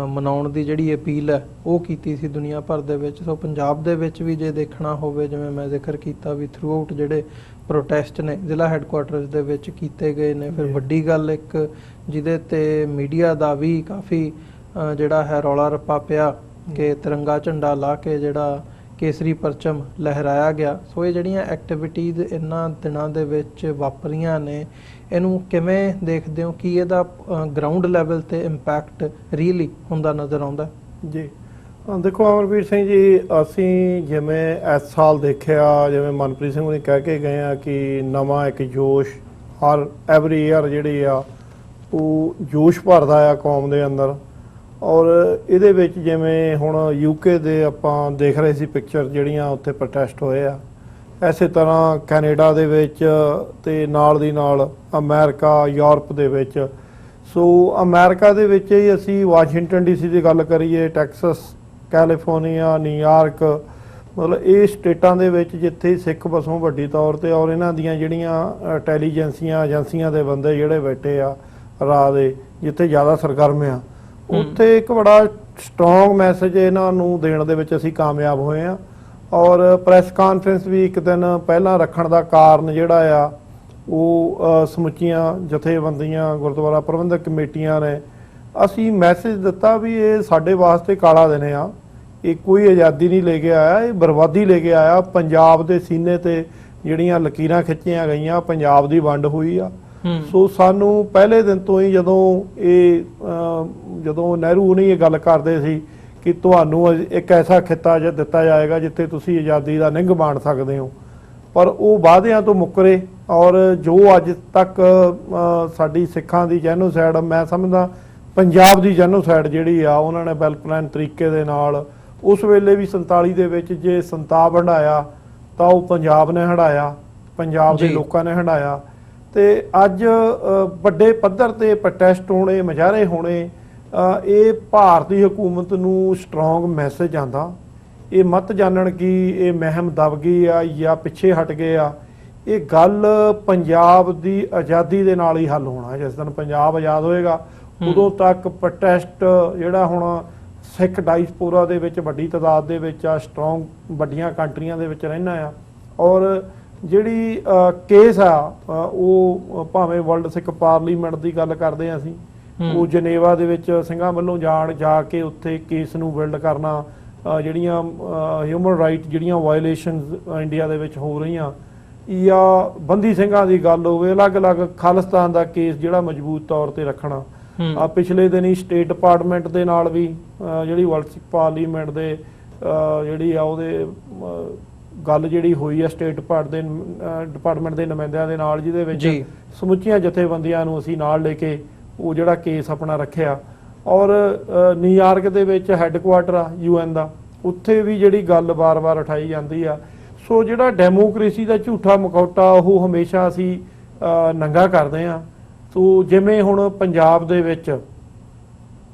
ਮਨਾਉਣ ਦੀ ਜਿਹੜੀ ਅਪੀਲ ਹੈ ਉਹ ਕੀਤੀ ਸੀ ਦੁਨੀਆ ਭਰ ਦੇ ਵਿੱਚ। ਸੋ ਪੰਜਾਬ ਦੇ ਵਿੱਚ ਵੀ ਜੇ ਦੇਖਣਾ ਹੋਵੇ, ਜਿਵੇਂ ਮੈਂ ਜ਼ਿਕਰ ਕੀਤਾ ਵੀ ਥਰੂ ਆਊਟ ਜਿਹੜੇ ਪ੍ਰੋਟੈਸਟ ਨੇ ਜ਼ਿਲ੍ਹਾ ਹੈੱਡਕੁਆਟਰਸ ਦੇ ਵਿੱਚ ਕੀਤੇ ਗਏ ਨੇ। ਫਿਰ ਵੱਡੀ ਗੱਲ ਇੱਕ ਜਿਹਦੇ ਤੇ ਮੀਡੀਆ ਦਾ ਵੀ ਕਾਫੀ ਜਿਹੜਾ ਹੈ ਰੌਲਾ ਰੱਪਾ ਪਿਆ ਕਿ ਤਿਰੰਗਾ ਝੰਡਾ ਲਾ ਕੇ ਜਿਹੜਾ ਕੇਸਰੀ ਪਰਚਮ ਲਹਿਰਾਇਆ ਗਿਆ। ਸੋ ਇਹ ਜਿਹੜੀਆਂ ਐਕਟੀਵਿਟੀਜ਼ ਇਹਨਾਂ ਦਿਨਾਂ ਦੇ ਵਿੱਚ ਵਾਪਰੀਆਂ ਨੇ, ਇਹਨੂੰ ਕਿਵੇਂ ਦੇਖਦੇ ਹੋ? ਕੀ ਇਹਦਾ ਗਰਾਊਂਡ ਲੈਵਲ ਤੇ ਇੰਪੈਕਟ ਰੀਅਲੀ ਹੁੰਦਾ ਨਜ਼ਰ ਆਉਂਦਾ? ਜੀ ਦੇਖੋ ਅਮਰਵੀਰ ਸਿੰਘ ਜੀ, ਅਸੀਂ ਜਿਵੇਂ ਇਸ ਸਾਲ ਦੇਖਿਆ, ਜਿਵੇਂ ਮਨਪ੍ਰੀਤ ਸਿੰਘ ਨੇ ਕਹਿ ਕੇ ਗਏ ਆ ਕਿ ਨਵਾਂ ਇੱਕ ਜੋਸ਼ ਹਰ ਐਵਰੀ ਈਅਰ ਜਿਹੜੀ ਆ ਉਹ ਜੋਸ਼ ਭਰਦਾ ਆ ਕੌਮ ਦੇ ਅੰਦਰ। ਔਰ ਇਹਦੇ ਵਿੱਚ ਜਿਵੇਂ ਹੁਣ ਯੂਕੇ ਦੇ ਆਪਾਂ ਦੇਖ ਰਹੇ ਸੀ ਪਿਕਚਰ ਜਿਹੜੀਆਂ ਉੱਥੇ ਪ੍ਰੋਟੈਸਟ ਹੋਏ ਆ, ਐਸੇ ਤਰ੍ਹਾਂ ਕੈਨੇਡਾ ਦੇ ਵਿੱਚ ਤੇ ਨਾਲ ਦੀ ਨਾਲ ਅਮਰੀਕਾ, ਯੂਰਪ ਦੇ ਵਿੱਚ। ਸੋ ਅਮਰੀਕਾ ਦੇ ਵਿੱਚ ਹੀ ਅਸੀਂ ਵਾਸ਼ਿੰਗਟਨ ਡੀਸੀ ਦੀ ਗੱਲ ਕਰੀਏ, ਟੈਕਸਸ, ਕੈਲੀਫੋਰਨੀਆ, ਨਿਊਯਾਰਕ, ਮਤਲਬ ਇਹ ਸਟੇਟਾਂ ਦੇ ਵਿੱਚ ਜਿੱਥੇ ਸਿੱਖ ਵਸੋਂ ਵੱਡੀ ਤੌਰ ਤੇ ਔਰ ਇਹਨਾਂ ਦੀਆਂ ਜਿਹੜੀਆਂ ਇੰਟੈਲੀਜੈਂਸੀਆਂ ਏਜੰਸੀਆਂ ਦੇ ਬੰਦੇ ਜਿਹੜੇ ਬੈਠੇ ਆ ਰਾਹ ਦੇ, ਜਿੱਥੇ ਜ਼ਿਆਦਾ ਸਰਗਰਮ ਆ, ਉੱਥੇ ਇੱਕ ਬੜਾ ਸਟਰੋਂਗ ਮੈਸੇਜ ਇਹਨਾਂ ਨੂੰ ਦੇਣ ਦੇ ਵਿੱਚ ਅਸੀਂ ਕਾਮਯਾਬ ਹੋਏ ਆ। ਔਰ ਪ੍ਰੈਸ ਕਾਨਫਰੰਸ ਵੀ ਇੱਕ ਦਿਨ ਪਹਿਲਾਂ ਰੱਖਣ ਦਾ ਕਾਰਨ ਜਿਹੜਾ ਆ ਉਹ ਸਮੁੱਚੀਆਂ ਜਥੇਬੰਦੀਆਂ, ਗੁਰਦੁਆਰਾ ਪ੍ਰਬੰਧਕ ਕਮੇਟੀਆਂ ਨੇ ਅਸੀਂ ਮੈਸੇਜ ਦਿੱਤਾ ਵੀ ਇਹ ਸਾਡੇ ਵਾਸਤੇ ਕਾਲਾ ਦਿਨ ਆ, ਇਹ ਕੋਈ ਆਜ਼ਾਦੀ ਨਹੀਂ ਲੈ ਕੇ ਆਇਆ, ਇਹ ਬਰਬਾਦੀ ਲੈ ਕੇ ਆਇਆ। ਪੰਜਾਬ ਦੇ ਸੀਨੇ ਤੇ ਜਿਹੜੀਆਂ ਲਕੀਰਾਂ ਖਿੱਚੀਆਂ ਗਈਆਂ, ਪੰਜਾਬ ਦੀ ਵੰਡ ਹੋਈ ਆ। ਸੋ ਸਾਨੂੰ ਪਹਿਲੇ ਦਿਨ ਤੋਂ ਹੀ ਜਦੋਂ ਨਹਿਰੂ ਨੇ ਇਹ ਗੱਲ ਕਰਦੇ ਸੀ ਕਿ ਤੁਹਾਨੂੰ ਇੱਕ ਐਸਾ ਖਿੱਤਾ ਦਿੱਤਾ ਜਾਏਗਾ ਜਿੱਥੇ ਤੁਸੀਂ ਆਜ਼ਾਦੀ ਦਾ ਨਿੰਘ ਮਾਣ ਸਕਦੇ ਹੋ, ਪਰ ਉਹ ਵਾਅਦਿਆਂ ਤੋਂ ਮੁੱਕਰੇ। ਔਰ ਜੋ ਅੱਜ ਤੱਕ ਸਾਡੀ ਸਿੱਖਾਂ ਦੀ ਜੈਨੋਸਾਈਡ, ਮੈਂ ਸਮਝਦਾ ਪੰਜਾਬ ਦੀ ਜੈਨੋਸਾਈਡ ਜਿਹੜੀ ਆ, ਉਹਨਾਂ ਨੇ ਵੈਲ ਪਲਾਨ ਤਰੀਕੇ ਦੇ ਨਾਲ ਉਸ ਵੇਲੇ ਵੀ 47 ਦੇ ਵਿੱਚ ਜੇ ਸੰਤਾਪ ਹੰਢਾਇਆ ਤਾਂ ਉਹ ਪੰਜਾਬ ਨੇ ਹੰਢਾਇਆ, ਪੰਜਾਬ ਦੇ ਲੋਕਾਂ ਨੇ ਹੰਢਾਇਆ। ਤੇ ਅੱਜ ਵੱਡੇ ਪੱਧਰ ਤੇ ਪ੍ਰੋਟੈਸਟ ਹੋਣੇ, ਮੁਜ਼ਾਹਰੇ ਹੋਣੇ, ਇਹ ਭਾਰਤੀ ਹਕੂਮਤ ਨੂੰ ਸਟਰੋਂਗ ਮੈਸੇਜ ਆਂਦਾ। ਇਹ ਮਤ ਜਾਣਨ ਕਿ ਇਹ ਮਹਿਮ ਦਬ ਗਈ ਆ ਜਾਂ ਪਿੱਛੇ ਹਟ ਗਏ ਆ। ਇਹ ਗੱਲ ਪੰਜਾਬ ਦੀ ਆਜ਼ਾਦੀ ਦੇ ਨਾਲ ਹੀ ਹੱਲ ਹੋਣਾ। ਜਿਸ ਦਿਨ ਪੰਜਾਬ ਆਜ਼ਾਦ ਹੋਏਗਾ ਉਦੋਂ ਤੱਕ ਪ੍ਰੋਟੈਸਟ ਜਿਹੜਾ ਹੁਣ ਸਿੱਖ ਡਾਇਸਪੋਰਾ ਦੇ ਵਿੱਚ ਵੱਡੀ ਤਾਦਾਦ ਦੇ ਵਿੱਚ ਆ, ਸਟਰੋਂਗ ਵੱਡੀਆਂ ਕੰਟਰੀਆਂ ਦੇ ਵਿੱਚ ਰਹਿਣਾ ਆ। ਔਰ ਜਿਹੜੀ ਕੇਸ ਆ ਉਹ ਭਾਵੇਂ ਵਰਲਡ ਸਿੱਖ ਪਾਰਲੀਮੈਂਟ ਦੀ ਗੱਲ ਕਰਦੇ ਆ ਅਸੀਂ, ਉਹ ਜਨੇਵਾ ਦੇ ਵਿੱਚ ਸਿੰਘਾਂ ਵੱਲੋਂ ਜਾ ਕੇ ਉੱਥੇ ਕੇਸ ਨੂੰ ਬਿਲਡ ਕਰਨਾ, ਜਿਹੜੀਆਂ ਹਿਊਮਨ ਰਾਈਟ ਜਿਹੜੀਆਂ ਵਾਇਲੇਸ਼ਨਸ ਇੰਡੀਆ ਦੇ ਵਿੱਚ ਹੋ ਰਹੀਆਂ, ਜਾਂ ਬੰਦੀ ਸਿੰਘਾਂ ਦੀ ਗੱਲ ਹੋਵੇ, ਅਲੱਗ-ਅਲੱਗ ਖਾਲਿਸਤਾਨ ਦਾ ਕੇਸ ਜਿਹੜਾ ਮਜ਼ਬੂਤ ਤੌਰ ਤੇ ਰੱਖਣਾ। ਪਿਛਲੇ ਦਿਨ ਹੀ ਸਟੇਟ ਡਿਪਾਰਟਮੈਂਟ ਦੇ ਨਾਲ ਵੀ ਜਿਹੜੀ ਵਰਲਡ ਸਿੱਖ ਪਾਰਲੀਮੈਂਟ ਦੇ ਜਿਹੜੀ ਆ ਉਹਦੇ ਗੱਲ ਜਿਹੜੀ ਹੋਈ ਆ ਸਟੇਟ ਡਿਪਾਰਟਮੈਂਟ ਦੇ ਨੁਮਾਇੰਦਿਆਂ ਦੇ ਨਾਲ, ਜਿਹਦੇ ਵਿੱਚ ਸਮੁੱਚੀਆਂ ਜਥੇਬੰਦੀਆਂ ਨੂੰ ਅਸੀਂ ਨਾਲ ਲੈ ਕੇ ਉਹ ਜਿਹੜਾ ਕੇਸ ਆਪਣਾ ਰੱਖਿਆ। ਔਰ ਨਿਊਯਾਰਕ ਦੇ ਵਿੱਚ ਹੈੱਡਕੁਆਟਰ ਆ UN ਦਾ, ਉੱਥੇ ਵੀ ਜਿਹੜੀ ਗੱਲ ਵਾਰ-ਵਾਰ ਉਠਾਈ ਜਾਂਦੀ ਆ। ਸੋ ਜਿਹੜਾ ਡੈਮੋਕ੍ਰੇਸੀ ਦਾ ਝੂਠਾ ਮੁਖੌਟਾ ਉਹ ਹਮੇਸ਼ਾ ਅਸੀਂ ਨੰਗਾ ਕਰਦੇ ਆ। ਸੋ ਜਿਵੇਂ ਹੁਣ ਪੰਜਾਬ ਦੇ ਵਿੱਚ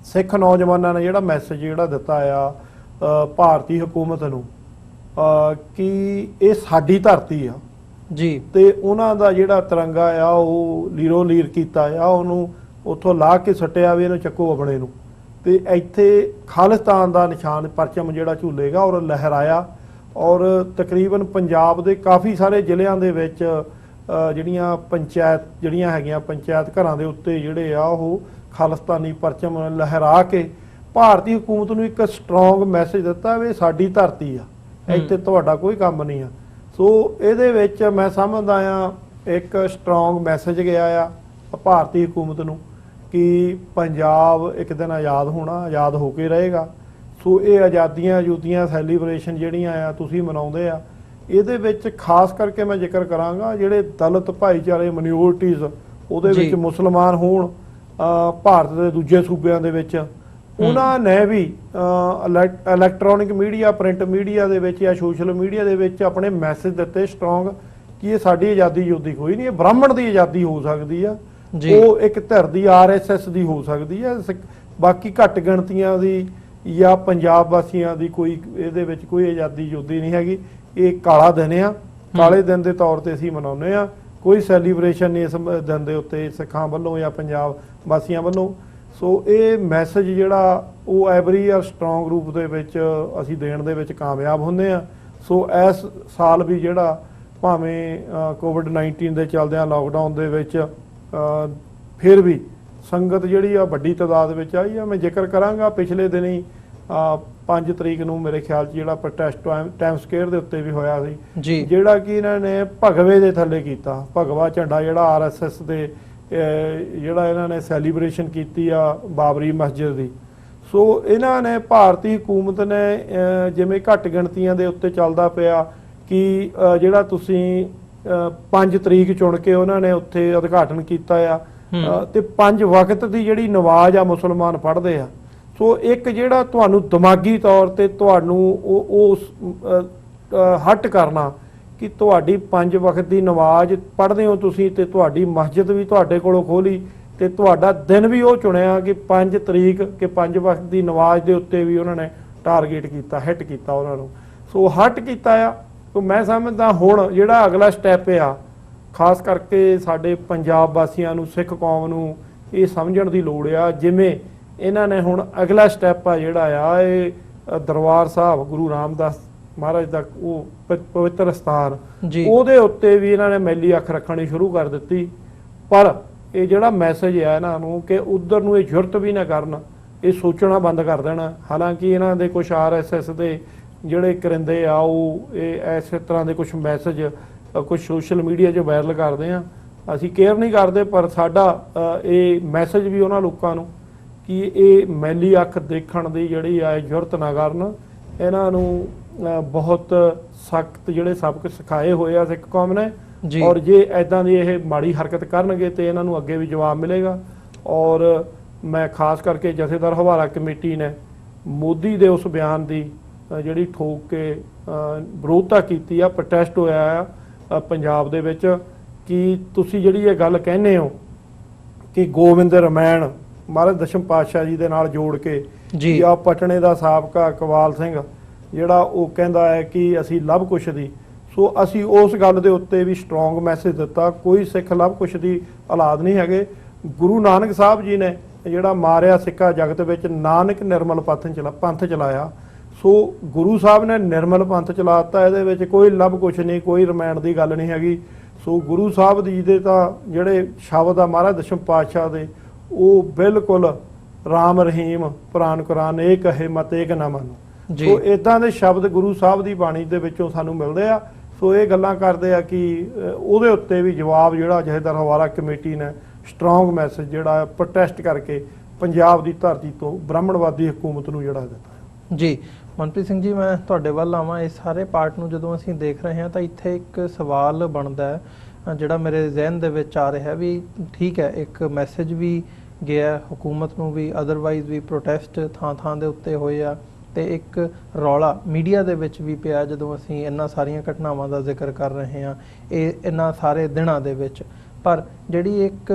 ਸਿੱਖ ਨੌਜਵਾਨਾਂ ਨੇ ਜਿਹੜਾ ਮੈਸੇਜ ਜਿਹੜਾ ਦਿੱਤਾ ਆ ਭਾਰਤੀ ਹਕੂਮਤ ਨੂੰ ਕਿ ਇਹ ਸਾਡੀ ਧਰਤੀ ਆ ਜੀ, ਤੇ ਉਹਨਾਂ ਦਾ ਜਿਹੜਾ ਤਿਰੰਗਾ ਆ ਉਹ ਲੀਰੋ ਲੀਰ ਕੀਤਾ ਆ, ਉਹਨੂੰ ਉੱਥੋਂ ਲਾ ਕੇ ਸੱਟਿਆ ਵੀ ਇਹਨੂੰ ਚੱਕੋ ਆਪਣੇ ਨੂੰ, ਤੇ ਇੱਥੇ ਖਾਲਿਸਤਾਨ ਦਾ ਨਿਸ਼ਾਨ ਪਰਚਮ ਜਿਹੜਾ ਝੂਲੇਗਾ ਔਰ ਲਹਿਰਾਇਆ। ਔਰ ਤਕਰੀਬਨ ਪੰਜਾਬ ਦੇ ਕਾਫੀ ਸਾਰੇ ਜ਼ਿਲ੍ਹਿਆਂ ਦੇ ਵਿੱਚ ਜਿਹੜੀਆਂ ਪੰਚਾਇਤ ਜਿਹੜੀਆਂ ਹੈਗੀਆਂ, ਪੰਚਾਇਤ ਘਰਾਂ ਦੇ ਉੱਤੇ ਜਿਹੜੇ ਆ ਉਹ ਖਾਲਿਸਤਾਨੀ ਪਰਚਮ ਲਹਿਰਾ ਕੇ ਭਾਰਤੀ ਹਕੂਮਤ ਨੂੰ ਇੱਕ ਸਟਰੋਂਗ ਮੈਸੇਜ ਦਿੱਤਾ ਵੀ ਸਾਡੀ ਧਰਤੀ ਆ, ਇੱਥੇ ਤੁਹਾਡਾ ਕੋਈ ਕੰਮ ਨਹੀਂ ਆ। ਸੋ ਇਹਦੇ ਵਿੱਚ ਮੈਂ ਸਮਝਦਾ ਆ ਇੱਕ ਸਟਰੋਂਗ ਮੈਸੇਜ ਗਿਆ ਆ ਭਾਰਤੀ ਹਕੂਮਤ ਨੂੰ ਕਿ ਪੰਜਾਬ ਇੱਕ ਦਿਨ ਆਜ਼ਾਦ ਹੋਣਾ, ਆਜ਼ਾਦ ਹੋ ਕੇ ਰਹੇਗਾ। ਸੋ ਇਹ ਆਜ਼ਾਦੀਆਂ ਸੈਲੀਬ੍ਰੇਸ਼ਨ ਜਿਹੜੀਆਂ ਆ ਤੁਸੀਂ ਮਨਾਉਂਦੇ ਆ, ਇਹਦੇ ਵਿੱਚ ਖਾਸ ਕਰਕੇ ਮੈਂ ਜ਼ਿਕਰ ਕਰਾਂਗਾ ਜਿਹੜੇ ਦਲਿਤ ਭਾਈਚਾਰੇ, ਮਿਨੋਰਟੀਜ਼, ਉਹਦੇ ਵਿੱਚ ਮੁਸਲਮਾਨ ਹੋਣ ਭਾਰਤ ਦੇ ਦੂਜੇ ਸੂਬਿਆਂ ਦੇ ਵਿੱਚ, ਉਹਨਾਂ ਨੇ ਵੀ ਇਲੈਕਟ੍ਰੋਨਿਕ ਮੀਡੀਆ, ਪ੍ਰਿੰਟ ਮੀਡੀਆ ਦੇ ਵਿੱਚ ਜਾਂ ਸੋਸ਼ਲ ਮੀਡੀਆ ਦੇ ਵਿੱਚ ਆਪਣੇ ਮੈਸੇਜ ਦਿੱਤੇ ਸਟਰੋਂਗ ਕਿ ਇਹ ਸਾਡੀ ਆਜ਼ਾਦੀ ਯੁੱਧ ਕੋਈ ਨਹੀਂ, ਇਹ ਬ੍ਰਾਹਮਣ ਦੀ ਆਜ਼ਾਦੀ ਹੋ ਸਕਦੀ ਆ, ਉਹ ਇੱਕ ਧਿਰ ਦੀ RSS ਦੀ ਹੋ ਸਕਦੀ ਹੈ, ਬਾਕੀ ਘੱਟ ਗਿਣਤੀਆਂ ਦੀ ਜਾਂ ਪੰਜਾਬ ਵਾਸੀਆਂ ਦੀ ਕੋਈ ਇਹਦੇ ਵਿੱਚ ਕੋਈ ਆਜ਼ਾਦੀ ਯੁੱਧੀ ਨਹੀਂ ਹੈਗੀ। ਇਹ ਕਾਲਾ ਦਿਨ ਆ, ਕਾਲੇ ਦਿਨ ਦੇ ਤੌਰ ਤੇ ਅਸੀਂ ਮਨਾਉਂਦੇ ਆ, ਕੋਈ ਸੈਲੀਬ੍ਰੇਸ਼ਨ ਨਹੀਂ ਇਸ ਦਿਨ ਦੇ ਉੱਤੇ ਸਿੱਖਾਂ ਵੱਲੋਂ ਜਾਂ ਪੰਜਾਬ ਵਾਸੀਆਂ ਵੱਲੋਂ। ਸੋ ਇਹ ਮੈਸੇਜ ਜਿਹੜਾ ਉਹ ਐਵਰੀ ਈਅਰ ਸਟਰੋਂਗ ਰੂਪ ਦੇ ਵਿੱਚ ਅਸੀਂ ਦੇਣ ਦੇ ਵਿੱਚ ਕਾਮਯਾਬ ਹੁੰਦੇ ਆ। ਸੋ ਇਸ ਸਾਲ ਵੀ ਜਿਹੜਾ ਭਾਵੇਂ COVID-19 ਦੇ ਚੱਲਦਿਆਂ ਲਾਕਡਾਊਨ ਦੇ ਵਿੱਚ ਫਿਰ ਵੀ ਸੰਗਤ ਜਿਹੜੀ ਆ ਵੱਡੀ ਤਾਦਾਦ ਵਿੱਚ ਆਈ ਆ। ਮੈਂ ਜ਼ਿਕਰ ਕਰਾਂਗਾ ਪਿਛਲੇ ਦਿਨੀ 5 ਤਰੀਕ ਨੂੰ ਮੇਰੇ ਖਿਆਲ 'ਚ ਜਿਹੜਾ ਪ੍ਰੋਟੈਸਟ ਟਾਈਮ ਸਕੁਏਅਰ ਦੇ ਉੱਤੇ ਵੀ ਹੋਇਆ ਸੀ, ਜਿਹੜਾ ਕਿ ਇਹਨਾਂ ਨੇ ਭਗਵੇ ਦੇ ਥੱਲੇ ਕੀਤਾ, ਭਗਵਾ ਝੰਡਾ ਜਿਹੜਾ RSS ਦੇ ਜਿਹੜਾ ਇਹਨਾਂ ਨੇ ਸੈਲੀਬ੍ਰੇਸ਼ਨ ਕੀਤੀ ਆ ਬਾਬਰੀ ਮਸਜਿਦ ਦੀ। ਸੋ ਇਹਨਾਂ ਨੇ ਭਾਰਤੀ ਹਕੂਮਤ ਨੇ ਜਿਵੇਂ ਘੱਟ ਗਿਣਤੀਆਂ ਦੇ ਉੱਤੇ ਚੱਲਦਾ ਪਿਆ ਕਿ ਜਿਹੜਾ ਤੁਸੀਂ 5 ਤਰੀਕ ਚੁਣ ਕੇ ਉਹਨਾਂ ਨੇ ਉੱਥੇ ਉਦਘਾਟਨ ਕੀਤਾ ਆ। ਤੇ 5 ਵਕਤ ਦੀ ਜਿਹੜੀ ਨਮਾਜ਼ ਆ ਮੁਸਲਮਾਨ ਪੜ੍ਹਦੇ ਆ। ਸੋ ਇੱਕ ਜਿਹੜਾ ਤੁਹਾਨੂੰ ਦਿਮਾਗੀ ਤੌਰ ਤੇ ਤੁਹਾਨੂੰ ਹਟ ਕਰਨਾ ਕਿ ਤੁਹਾਡੀ 5 ਵਕਤ ਦੀ ਨਮਾਜ਼ ਪੜ੍ਹਦੇ ਹੋ ਤੁਸੀਂ, ਤੇ ਤੁਹਾਡੀ ਮਸਜਿਦ ਵੀ ਤੁਹਾਡੇ ਕੋਲੋਂ ਖੋਲੀ, ਤੇ ਤੁਹਾਡਾ ਦਿਨ ਵੀ ਉਹ ਚੁਣਿਆ ਕਿ 5 ਤਰੀਕ ਕਿ 5 ਵਕਤ ਦੀ ਨਮਾਜ਼ ਦੇ ਉੱਤੇ ਵੀ ਉਹਨਾਂ ਨੇ ਟਾਰਗੇਟ ਕੀਤਾ, ਹਿੱਟ ਕੀਤਾ ਉਹਨਾਂ ਨੂੰ। ਸੋ ਹਟ ਕੀਤਾ ਆ। ਸੋ ਮੈਂ ਸਮਝਦਾ ਹੁਣ ਜਿਹੜਾ ਅਗਲਾ ਸਟੈਪ ਆ, ਖਾਸ ਕਰਕੇ ਸਾਡੇ ਪੰਜਾਬ ਵਾਸੀਆਂ ਨੂੰ, ਸਿੱਖ ਕੌਮ ਨੂੰ ਇਹ ਸਮਝਣ ਦੀ ਲੋੜ ਆ, ਜਿਵੇਂ ਇਹਨਾਂ ਨੇ ਹੁਣ ਅਗਲਾ ਸਟੈਪ ਆ ਜਿਹੜਾ ਆ, ਇਹ ਦਰਬਾਰ ਸਾਹਿਬ ਗੁਰੂ ਰਾਮਦਾਸ ਮਹਾਰਾਜ ਦਾ ਉਹ ਪਵਿੱਤਰ ਸਥਾਨ, ਉਹਦੇ ਉੱਤੇ ਵੀ ਇਹਨਾਂ ਨੇ ਮੈਲੀ ਅੱਖ ਰੱਖਣੀ ਸ਼ੁਰੂ ਕਰ ਦਿੱਤੀ। ਪਰ ਇਹ ਜਿਹੜਾ ਮੈਸੇਜ ਆ ਇਹਨਾਂ ਨੂੰ ਕਿ ਉਧਰ ਨੂੰ ਇਹ ਜੁਰਤ ਵੀ ਨਾ ਕਰਨ, ਇਹ ਸੋਚਣਾ ਬੰਦ ਕਰ ਦੇਣਾ। ਹਾਲਾਂਕਿ ਇਹਨਾਂ ਦੇ ਕੁਝ RSS ਦੇ ਜਿਹੜੇ ਕਰਿੰਦੇ ਆ ਉਹ ਇਹ ਇਸੇ ਤਰ੍ਹਾਂ ਦੇ ਕੁਝ ਮੈਸੇਜ ਕੁਝ ਸੋਸ਼ਲ ਮੀਡੀਆ 'ਚ ਵਾਇਰਲ ਕਰਦੇ ਆ, ਅਸੀਂ ਕੇਅਰ ਨਹੀਂ ਕਰਦੇ। ਪਰ ਸਾਡਾ ਇਹ ਮੈਸੇਜ ਵੀ ਉਹਨਾਂ ਲੋਕਾਂ ਨੂੰ ਕਿ ਇਹ ਮੈਲੀ ਅੱਖ ਦੇਖਣ ਦੀ ਜਿਹੜੀ ਆ ਜੁਰਤ ਨਾ ਕਰਨ। ਇਹਨਾਂ ਨੂੰ ਬਹੁਤ ਸਖਤ ਜਿਹੜੇ ਸਬਕ ਸਿਖਾਏ ਹੋਏ ਆ ਸਿੱਖ ਕੌਮ ਨੇ, ਔਰ ਜੇ ਐਦਾਂ ਦੀ ਇਹ ਮਾੜੀ ਹਰਕਤ ਕਰਨਗੇ ਤੇ ਇਹਨਾਂ ਨੂੰ ਅੱਗੇ ਵੀ ਜਵਾਬ ਮਿਲੇਗਾ। ਔਰ ਮੈਂ ਖਾਸ ਕਰਕੇ ਜਥੇਦਾਰ ਹਵਾਲਾ ਕਮੇਟੀ ਨੇ ਮੋਦੀ ਦੇ ਉਸ ਬਿਆਨ ਦੀ ਜਿਹੜੀ ਠੋਕ ਕੇ ਵਿਰੋਧਤਾ ਕੀਤੀ ਆ, ਪ੍ਰੋਟੈਸਟ ਹੋਇਆ ਆ ਪੰਜਾਬ ਦੇ ਵਿੱਚ ਕਿ ਤੁਸੀਂ ਜਿਹੜੀ ਇਹ ਗੱਲ ਕਹਿੰਦੇ ਹੋ ਕਿ ਗੋਬਿੰਦ ਰਮਾਇਣ ਮਹਾਰਾਜ ਦਸ਼ਮ ਪਾਤਸ਼ਾਹ ਜੀ ਦੇ ਨਾਲ ਜੋੜ ਕੇ ਜਾਂ ਪਟਨੇ ਦਾ ਸਾਬਕਾ ਇਕਬਾਲ ਸਿੰਘ ਜਿਹੜਾ ਉਹ ਕਹਿੰਦਾ ਹੈ ਕਿ ਅਸੀਂ ਲਵ ਕੁਸ਼ ਦੀ। ਸੋ ਅਸੀਂ ਉਸ ਗੱਲ ਦੇ ਉੱਤੇ ਵੀ ਸਟਰੋਂਗ ਮੈਸੇਜ ਦਿੱਤਾ, ਕੋਈ ਸਿੱਖ ਲਵ ਕੁਸ਼ ਦੀ ਔਲਾਦ ਨਹੀਂ ਹੈਗੇ। ਗੁਰੂ ਨਾਨਕ ਸਾਹਿਬ ਜੀ ਨੇ ਜਿਹੜਾ ਮਾਰਿਆ ਸਿੱਖਾ ਜਗਤ ਵਿੱਚ, ਨਾਨਕ ਨਿਰਮਲ ਪੰਥ ਚਲਾਇਆ। ਸੋ ਗੁਰੂ ਸਾਹਿਬ ਨੇ ਨਿਰਮਲ ਪੰਥ ਚਲਾਤਾ, ਇਹਦੇ ਵਿੱਚ ਕੋਈ ਲਵ ਕੁਸ਼ ਨਹੀਂ, ਕੋਈ ਰਮਾਇਣ ਦੀ ਗੱਲ ਨਹੀਂ ਹੈਗੀ। ਸੋ ਗੁਰੂ ਸਾਹਿਬ ਜੀ ਦੇ ਤਾਂ ਜਿਹੜੇ ਸ਼ਬਦ ਆ ਮਹਾਰਾਜ ਦਸ਼ਮ ਪਾਤਸ਼ਾਹ ਦੇ, ਉਹ ਬਿਲਕੁਲ ਰਾਮ ਰਹੀਮ ਕੁਰਾਨ ਇਹ ਕਹੇ ਮਤ ਏਕ ਨਾ ਮੰਨ। ਸੋ ਇਦਾਂ ਦੇ ਸ਼ਬਦ ਗੁਰੂ ਸਾਹਿਬ ਦੀ ਬਾਣੀ ਦੇ ਵਿੱਚੋਂ ਸਾਨੂੰ ਮਿਲਦੇ ਆ। ਸੋ ਇਹ ਗੱਲਾਂ ਕਰਦੇ ਆ ਕਿ ਉਹਦੇ ਉੱਤੇ ਵੀ ਜਵਾਬ ਜਿਹੜਾ ਜਥੇਦਾਰ ਹਵਾਲਾ ਕਮੇਟੀ ਨੇ ਸਟਰੋਂਗ ਮੈਸੇਜ ਜਿਹੜਾ ਪ੍ਰੋਟੈਸਟ ਕਰਕੇ ਪੰਜਾਬ ਦੀ ਧਰਤੀ ਤੋਂ ਬ੍ਰਾਹਮਣਵਾਦੀ ਹਕੂਮਤ ਨੂੰ ਜਿਹੜਾ ਦਿੱਤਾ। ਜੀ ਮਨਪ੍ਰੀਤ ਸਿੰਘ ਜੀ, ਮੈਂ ਤੁਹਾਡੇ ਵੱਲ ਆਵਾਂ। ਇਸ ਸਾਰੇ ਪਾਰਟ ਨੂੰ ਜਦੋਂ ਅਸੀਂ ਦੇਖ ਰਹੇ ਹਾਂ ਤਾਂ ਇੱਥੇ ਇੱਕ ਸਵਾਲ ਬਣਦਾ ਹੈ ਜਿਹੜਾ ਮੇਰੇ ਜ਼ਿਹਨ ਦੇ ਵਿੱਚ ਆ ਰਿਹਾ ਵੀ ਠੀਕ ਹੈ, ਇੱਕ ਮੈਸੇਜ ਵੀ ਗਿਆ ਹਕੂਮਤ ਨੂੰ ਵੀ, ਅਦਰਵਾਈਜ਼ ਵੀ ਪ੍ਰੋਟੈਸਟ ਥਾਂ ਦੇ ਉੱਤੇ ਹੋਏ ਆ, ਤੇ ਇੱਕ ਰੌਲਾ ਮੀਡੀਆ ਦੇ ਵਿੱਚ ਵੀ ਪਿਆ ਜਦੋਂ ਅਸੀਂ ਇਹਨਾਂ ਸਾਰੀਆਂ ਘਟਨਾਵਾਂ ਦਾ ਜ਼ਿਕਰ ਕਰ ਰਹੇ ਹਾਂ ਇਹਨਾਂ ਸਾਰੇ ਦਿਨਾਂ ਦੇ ਵਿੱਚ। ਪਰ ਜਿਹੜੀ ਇੱਕ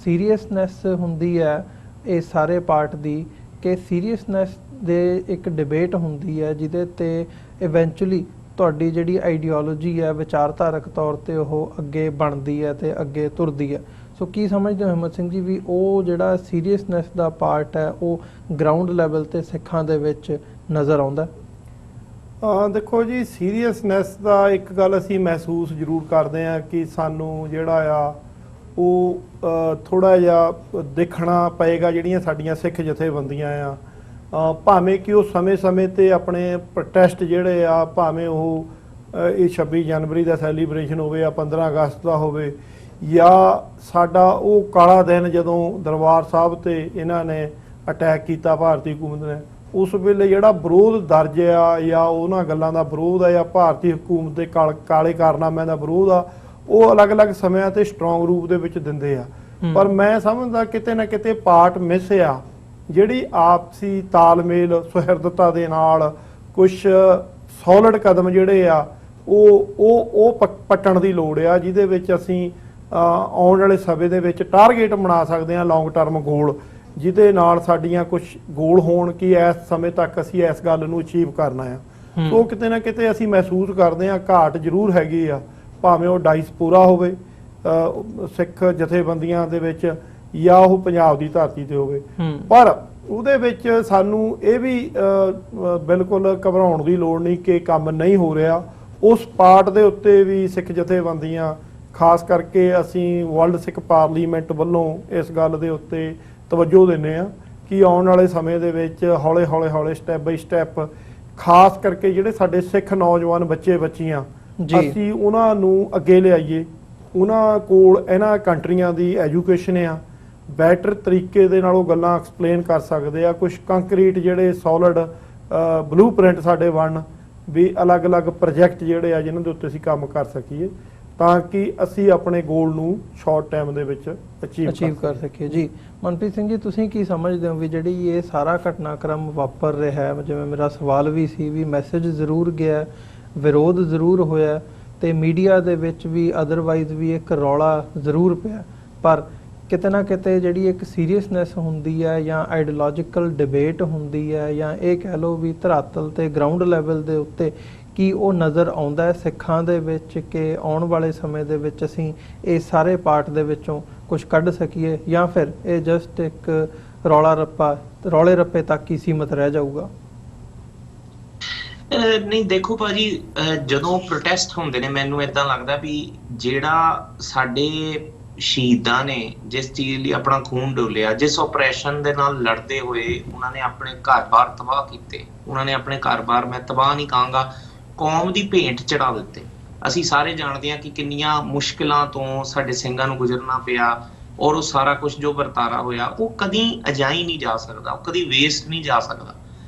ਸੀਰੀਅਸਨੈਸ ਹੁੰਦੀ ਹੈ ਇਹ ਸਾਰੇ ਪਾਰਟ ਦੀ, ਕਿ ਸੀਰੀਅਸਨੈਸ ਦੇ ਇੱਕ ਡਿਬੇਟ ਹੁੰਦੀ ਹੈ ਜਿਹਦੇ ਤੇ ਇਵੈਂਚੁਅਲੀ ਤੁਹਾਡੀ ਜਿਹੜੀ ਆਈਡੀਓਲੋਜੀ ਹੈ ਵਿਚਾਰਧਾਰਕ ਤੌਰ ਤੇ ਉਹ ਅੱਗੇ ਬਣਦੀ ਹੈ ਤੇ ਅੱਗੇ ਤੁਰਦੀ ਹੈ। ਸੋ ਕੀ ਸਮਝਦੇ ਹੋ ਹਿੰਮਤ ਸਿੰਘ ਜੀ ਵੀ ਉਹ ਜਿਹੜਾ ਸੀਰੀਅਸਨੈਸ ਦਾ ਪਾਰਟ ਹੈ ਉਹ ਗਰਾਊਂਡ ਲੈਵਲ ਤੇ ਸਿੱਖਾਂ ਦੇ ਵਿੱਚ ਨਜ਼ਰ ਆਉਂਦਾ? ਦੇਖੋ ਜੀ, ਸੀਰੀਅਸਨੈਸ ਦਾ ਇੱਕ ਗੱਲ ਅਸੀਂ ਮਹਿਸੂਸ ਜ਼ਰੂਰ ਕਰਦੇ ਹਾਂ ਕਿ ਸਾਨੂੰ ਜਿਹੜਾ ਆ ਉਹ ਥੋੜ੍ਹਾ ਜਿਹਾ ਦੇਖਣਾ ਪਏਗਾ ਜਿਹੜੀਆਂ ਸਾਡੀਆਂ ਸਿੱਖ ਜਥੇਬੰਦੀਆਂ ਆ, ਭਾਵੇਂ ਕਿ ਉਹ ਸਮੇਂ-ਸਮੇਂ 'ਤੇ ਆਪਣੇ ਪ੍ਰੋਟੈਸਟ ਜਿਹੜੇ ਆ, ਭਾਵੇਂ ਉਹ ਇਹ 26 ਜਨਵਰੀ ਦਾ ਸੈਲੀਬ੍ਰੇਸ਼ਨ ਹੋਵੇ ਜਾਂ 15 ਅਗਸਤ ਦਾ ਹੋਵੇ, ਜਾਂ ਸਾਡਾ ਉਹ ਕਾਲਾ ਦਿਨ ਜਦੋਂ ਦਰਬਾਰ ਸਾਹਿਬ ਤੇ ਇਹਨਾਂ ਨੇ ਅਟੈਕ ਕੀਤਾ ਭਾਰਤੀ ਹਕੂਮਤ ਨੇ, ਉਸ ਵੇਲੇ ਜਿਹੜਾ ਵਿਰੋਧ ਦਰਜ ਆ ਜਾਂ ਉਹਨਾਂ ਗੱਲਾਂ ਦਾ ਵਿਰੋਧ ਆ ਜਾਂ ਭਾਰਤੀ ਹਕੂਮਤ ਦੇ ਕਾਲੇ ਕਾਰਨਾਮਿਆਂ ਦਾ ਵਿਰੋਧ ਆ, ਉਹ ਅਲੱਗ-ਅਲੱਗ ਸਮਿਆਂ ਤੇ ਸਟਰੋਂਗ ਰੂਪ ਦੇ ਵਿੱਚ ਦਿੰਦੇ ਆ। ਪਰ ਮੈਂ ਸਮਝਦਾ ਕਿਤੇ ਨਾ ਕਿਤੇ ਪਾਰਟ ਮਿਸ ਆ, ਜਿਹੜੀ ਆਪਸੀ ਤਾਲਮੇਲ ਸੁਹਿਰਦਤਾ ਦੇ ਨਾਲ ਕੁਝ ਸੋਲਿਡ ਕਦਮ ਜਿਹੜੇ ਆ ਉਹ ਪੱਟਣ ਦੀ ਲੋੜ ਆ, ਜਿਹਦੇ ਵਿੱਚ ਅਸੀਂ ਆਉਣ ਵਾਲੇ ਸਮੇਂ ਦੇ ਵਿੱਚ ਟਾਰਗੇਟ ਬਣਾ ਸਕਦੇ ਹਾਂ, ਲੌਂਗ ਟਰਮ ਗੋਲ, ਜਿਹਦੇ ਨਾਲ ਸਾਡੀਆਂ ਕੁਝ ਗੋਲ ਹੋਣ ਕਿ ਇਸ ਸਮੇਂ ਤੱਕ ਅਸੀਂ ਇਸ ਗੱਲ ਨੂੰ ਅਚੀਵ ਕਰਨਾ ਆ। ਸੋ ਕਿਤੇ ਨਾ ਕਿਤੇ ਅਸੀਂ ਮਹਿਸੂਸ ਕਰਦੇ ਹਾਂ ਘਾਟ ਜ਼ਰੂਰ ਹੈਗੀ ਆ, ਭਾਵੇਂ ਉਹ ਡਾਇਸਪੋਰਾ ਹੋਵੇ ਸਿੱਖ ਜਥੇਬੰਦੀਆਂ ਦੇ ਵਿੱਚ ਜਾਂ ਉਹ ਪੰਜਾਬ ਦੀ ਧਰਤੀ ਤੇ ਹੋਵੇ। ਪਰ ਉਹਦੇ ਵਿੱਚ ਸਾਨੂੰ ਇਹ ਵੀ ਬਿਲਕੁਲ ਘਬਰਾਉਣ ਦੀ ਲੋੜ ਨਹੀਂ ਕਿ ਕੰਮ ਨਹੀਂ ਹੋ ਰਿਹਾ। ਉਸ ਪਾਰਟ ਦੇ ਉੱਤੇ ਵੀ ਸਿੱਖ ਜਥੇਬੰਦੀਆਂ, ਖਾਸ ਕਰਕੇ ਅਸੀਂ ਵਰਲਡ ਸਿੱਖ ਪਾਰਲੀਮੈਂਟ ਵੱਲੋਂ ਇਸ ਗੱਲ ਦੇ ਉੱਤੇ ਤਵੱਜੋ ਦਿੰਦੇ ਹਾਂ ਕਿ ਆਉਣ ਵਾਲੇ ਸਮੇਂ ਦੇ ਵਿੱਚ ਹੌਲੇ ਸਟੈਪ ਬਾਈ ਸਟੈਪ, ਖਾਸ ਕਰਕੇ ਜਿਹੜੇ ਸਾਡੇ ਸਿੱਖ ਨੌਜਵਾਨ ਬੱਚੇ ਬੱਚੀਆਂ, ਅਸੀਂ ਉਹਨਾਂ ਨੂੰ ਅੱਗੇ ਲਿਆਈਏ। ਉਹਨਾਂ ਕੋਲ ਇਹਨਾਂ ਕੰਟਰੀਆਂ ਦੀ ਐਜੂਕੇਸ਼ਨ ਆ, ਬੈਟਰ ਤਰੀਕੇ ਦੇ ਨਾਲ ਉਹ ਗੱਲਾਂ ਐਕਸਪਲੇਨ ਕਰ ਸਕਦੇ ਆ। ਕੁਝ ਕੰਕਰੀਟ ਜਿਹੜੇ ਸੋਲਿਡ ਬਲੂਪ੍ਰਿੰਟ ਸਾਡੇ ਬਣਨ, ਵੀ ਅਲੱਗ-ਅਲੱਗ ਪ੍ਰੋਜੈਕਟ ਜਿਹੜੇ ਆ ਜਿਨ੍ਹਾਂ ਦੇ ਉੱਤੇ ਅਸੀਂ ਕੰਮ ਕਰ ਸਕੀਏ। ਤਾਂ ਕਿ ਅਸੀਂ ਆਪਣੇ ਗੋਲ ਨੂੰ ਸ਼ਾਰਟ ਟਾਈਮ ਦੇ ਵਿੱਚ ਅਚੀਵ ਕਰ ਸਕੀਏ। ਜੀ ਮਨਪ੍ਰੀਤ ਸਿੰਘ ਜੀ, ਤੁਸੀਂ ਕੀ ਸਮਝਦੇ ਹੋ ਵੀ ਜਿਹੜੀ ਇਹ ਸਾਰਾ ਘਟਨਾਕ੍ਰਮ ਵਾਪਰ ਰਿਹਾ ਹੈ, ਜਿਵੇਂ ਮੇਰਾ ਸਵਾਲ ਵੀ ਸੀ ਵੀ ਮੈਸੇਜ ਜ਼ਰੂਰ ਗਿਆ, ਵਿਰੋਧ ਜ਼ਰੂਰ ਹੋਇਆ ਤੇ ਮੀਡੀਆ ਦੇ ਵਿੱਚ ਵੀ ਅਦਰਵਾਈਜ਼ ਵੀ ਇੱਕ ਰੌਲਾ ਜ਼ਰੂਰ ਪਿਆ, ਪਰ ਕਿਤੇ ਨਾ ਕਿਤੇ ਜਿਹੜੀ ਇੱਕ ਸੀਰੀਅਸਨੈਸ ਹੁੰਦੀ ਹੈ ਜਾਂ ਆਈਡੀਓਲੋਜੀਕਲ ਡਿਬੇਟ ਹੁੰਦੀ ਹੈ ਜਾਂ ਇਹ ਕਹਿ ਲਓ ਵੀ ਧਰਾਤਲ ਤੇ ਗਰਾਊਂਡ ਲੈਵਲ ਦੇ ਉੱਤੇ ਕੀ ਉਹ ਨਜ਼ਰ ਆਉਂਦਾ ਹੈ ਸਿੱਖਾਂ ਦੇ ਵਿੱਚ ਕਿ ਆਉਣ ਵਾਲੇ ਸਮੇਂ ਦੇ ਵਿੱਚ ਅਸੀਂ ਇਹ ਸਾਰੇ ਪਾਰਟ ਦੇ ਵਿੱਚੋਂ ਕੁਝ ਕੱਢ ਸਕੀਏ, ਜਾਂ ਫਿਰ ਇਹ ਜਸਟ ਇੱਕ ਰੌਲੇ ਰੱਪੇ ਤੱਕ ਹੀ ਸੀਮਤ ਰਹਿ ਜਾਊਗਾ? ਨਹੀਂ ਦੇਖੋ ਭਾਜੀ, ਜਦੋਂ ਪ੍ਰੋਟੈਸਟ ਹੁੰਦੇ ਨੇ ਮੈਨੂੰ ਇਦਾਂ ਲੱਗਦਾ ਵੀ ਜਿਹੜਾ ਸਾਡੇ ਸ਼ਹੀਦਾਂ ਨੇ ਜਿਸ ਚੀਜ਼ ਲਈ ਆਪਣਾ ਖੂਨ ਡੋਲਿਆ, ਜਿਸ ਆਪਰੇਸ਼ਨ ਦੇ ਨਾਲ ਲੜਦੇ ਹੋਏ ਉਹਨਾਂ ਨੇ ਆਪਣੇ ਘਰ-ਬਾਰ ਤਬਾਹ ਕੀਤੇ, ਉਹਨਾਂ ਨੇ ਆਪਣੇ ਘਰ-ਬਾਰ, ਮੈਂ ਤਬਾਹ ਨਹੀਂ ਕਹਾਂਗਾ, ਕੌਮ ਦੀ ਭੇਂਟ ਚੜਾ ਦਿੱਤੇ। ਅਸੀਂ ਸਾਰੇ ਜਾਣਦੇ ਹਾਂ ਕਿ ਕਿੰਨੀਆਂ ਮੁਸ਼ਕਿਲਾਂ ਤੋਂ ਸਾਡੇ ਸਿੰਘਾਂ ਨੂੰ ਗੁਜ਼ਰਨਾ ਪਿਆ, ਔਰ ਉਹ ਸਾਰਾ ਕੁਝ ਜੋ ਵਰਤਾਰਾ ਹੋਇਆ ਉਹ ਕਦੀ ਅਜਾਈ ਨਹੀਂ ਜਾ ਸਕਦਾ, ਉਹ ਕਦੀ ਵੇਸਟ ਨਹੀਂ ਜਾ ਸਕਦਾ।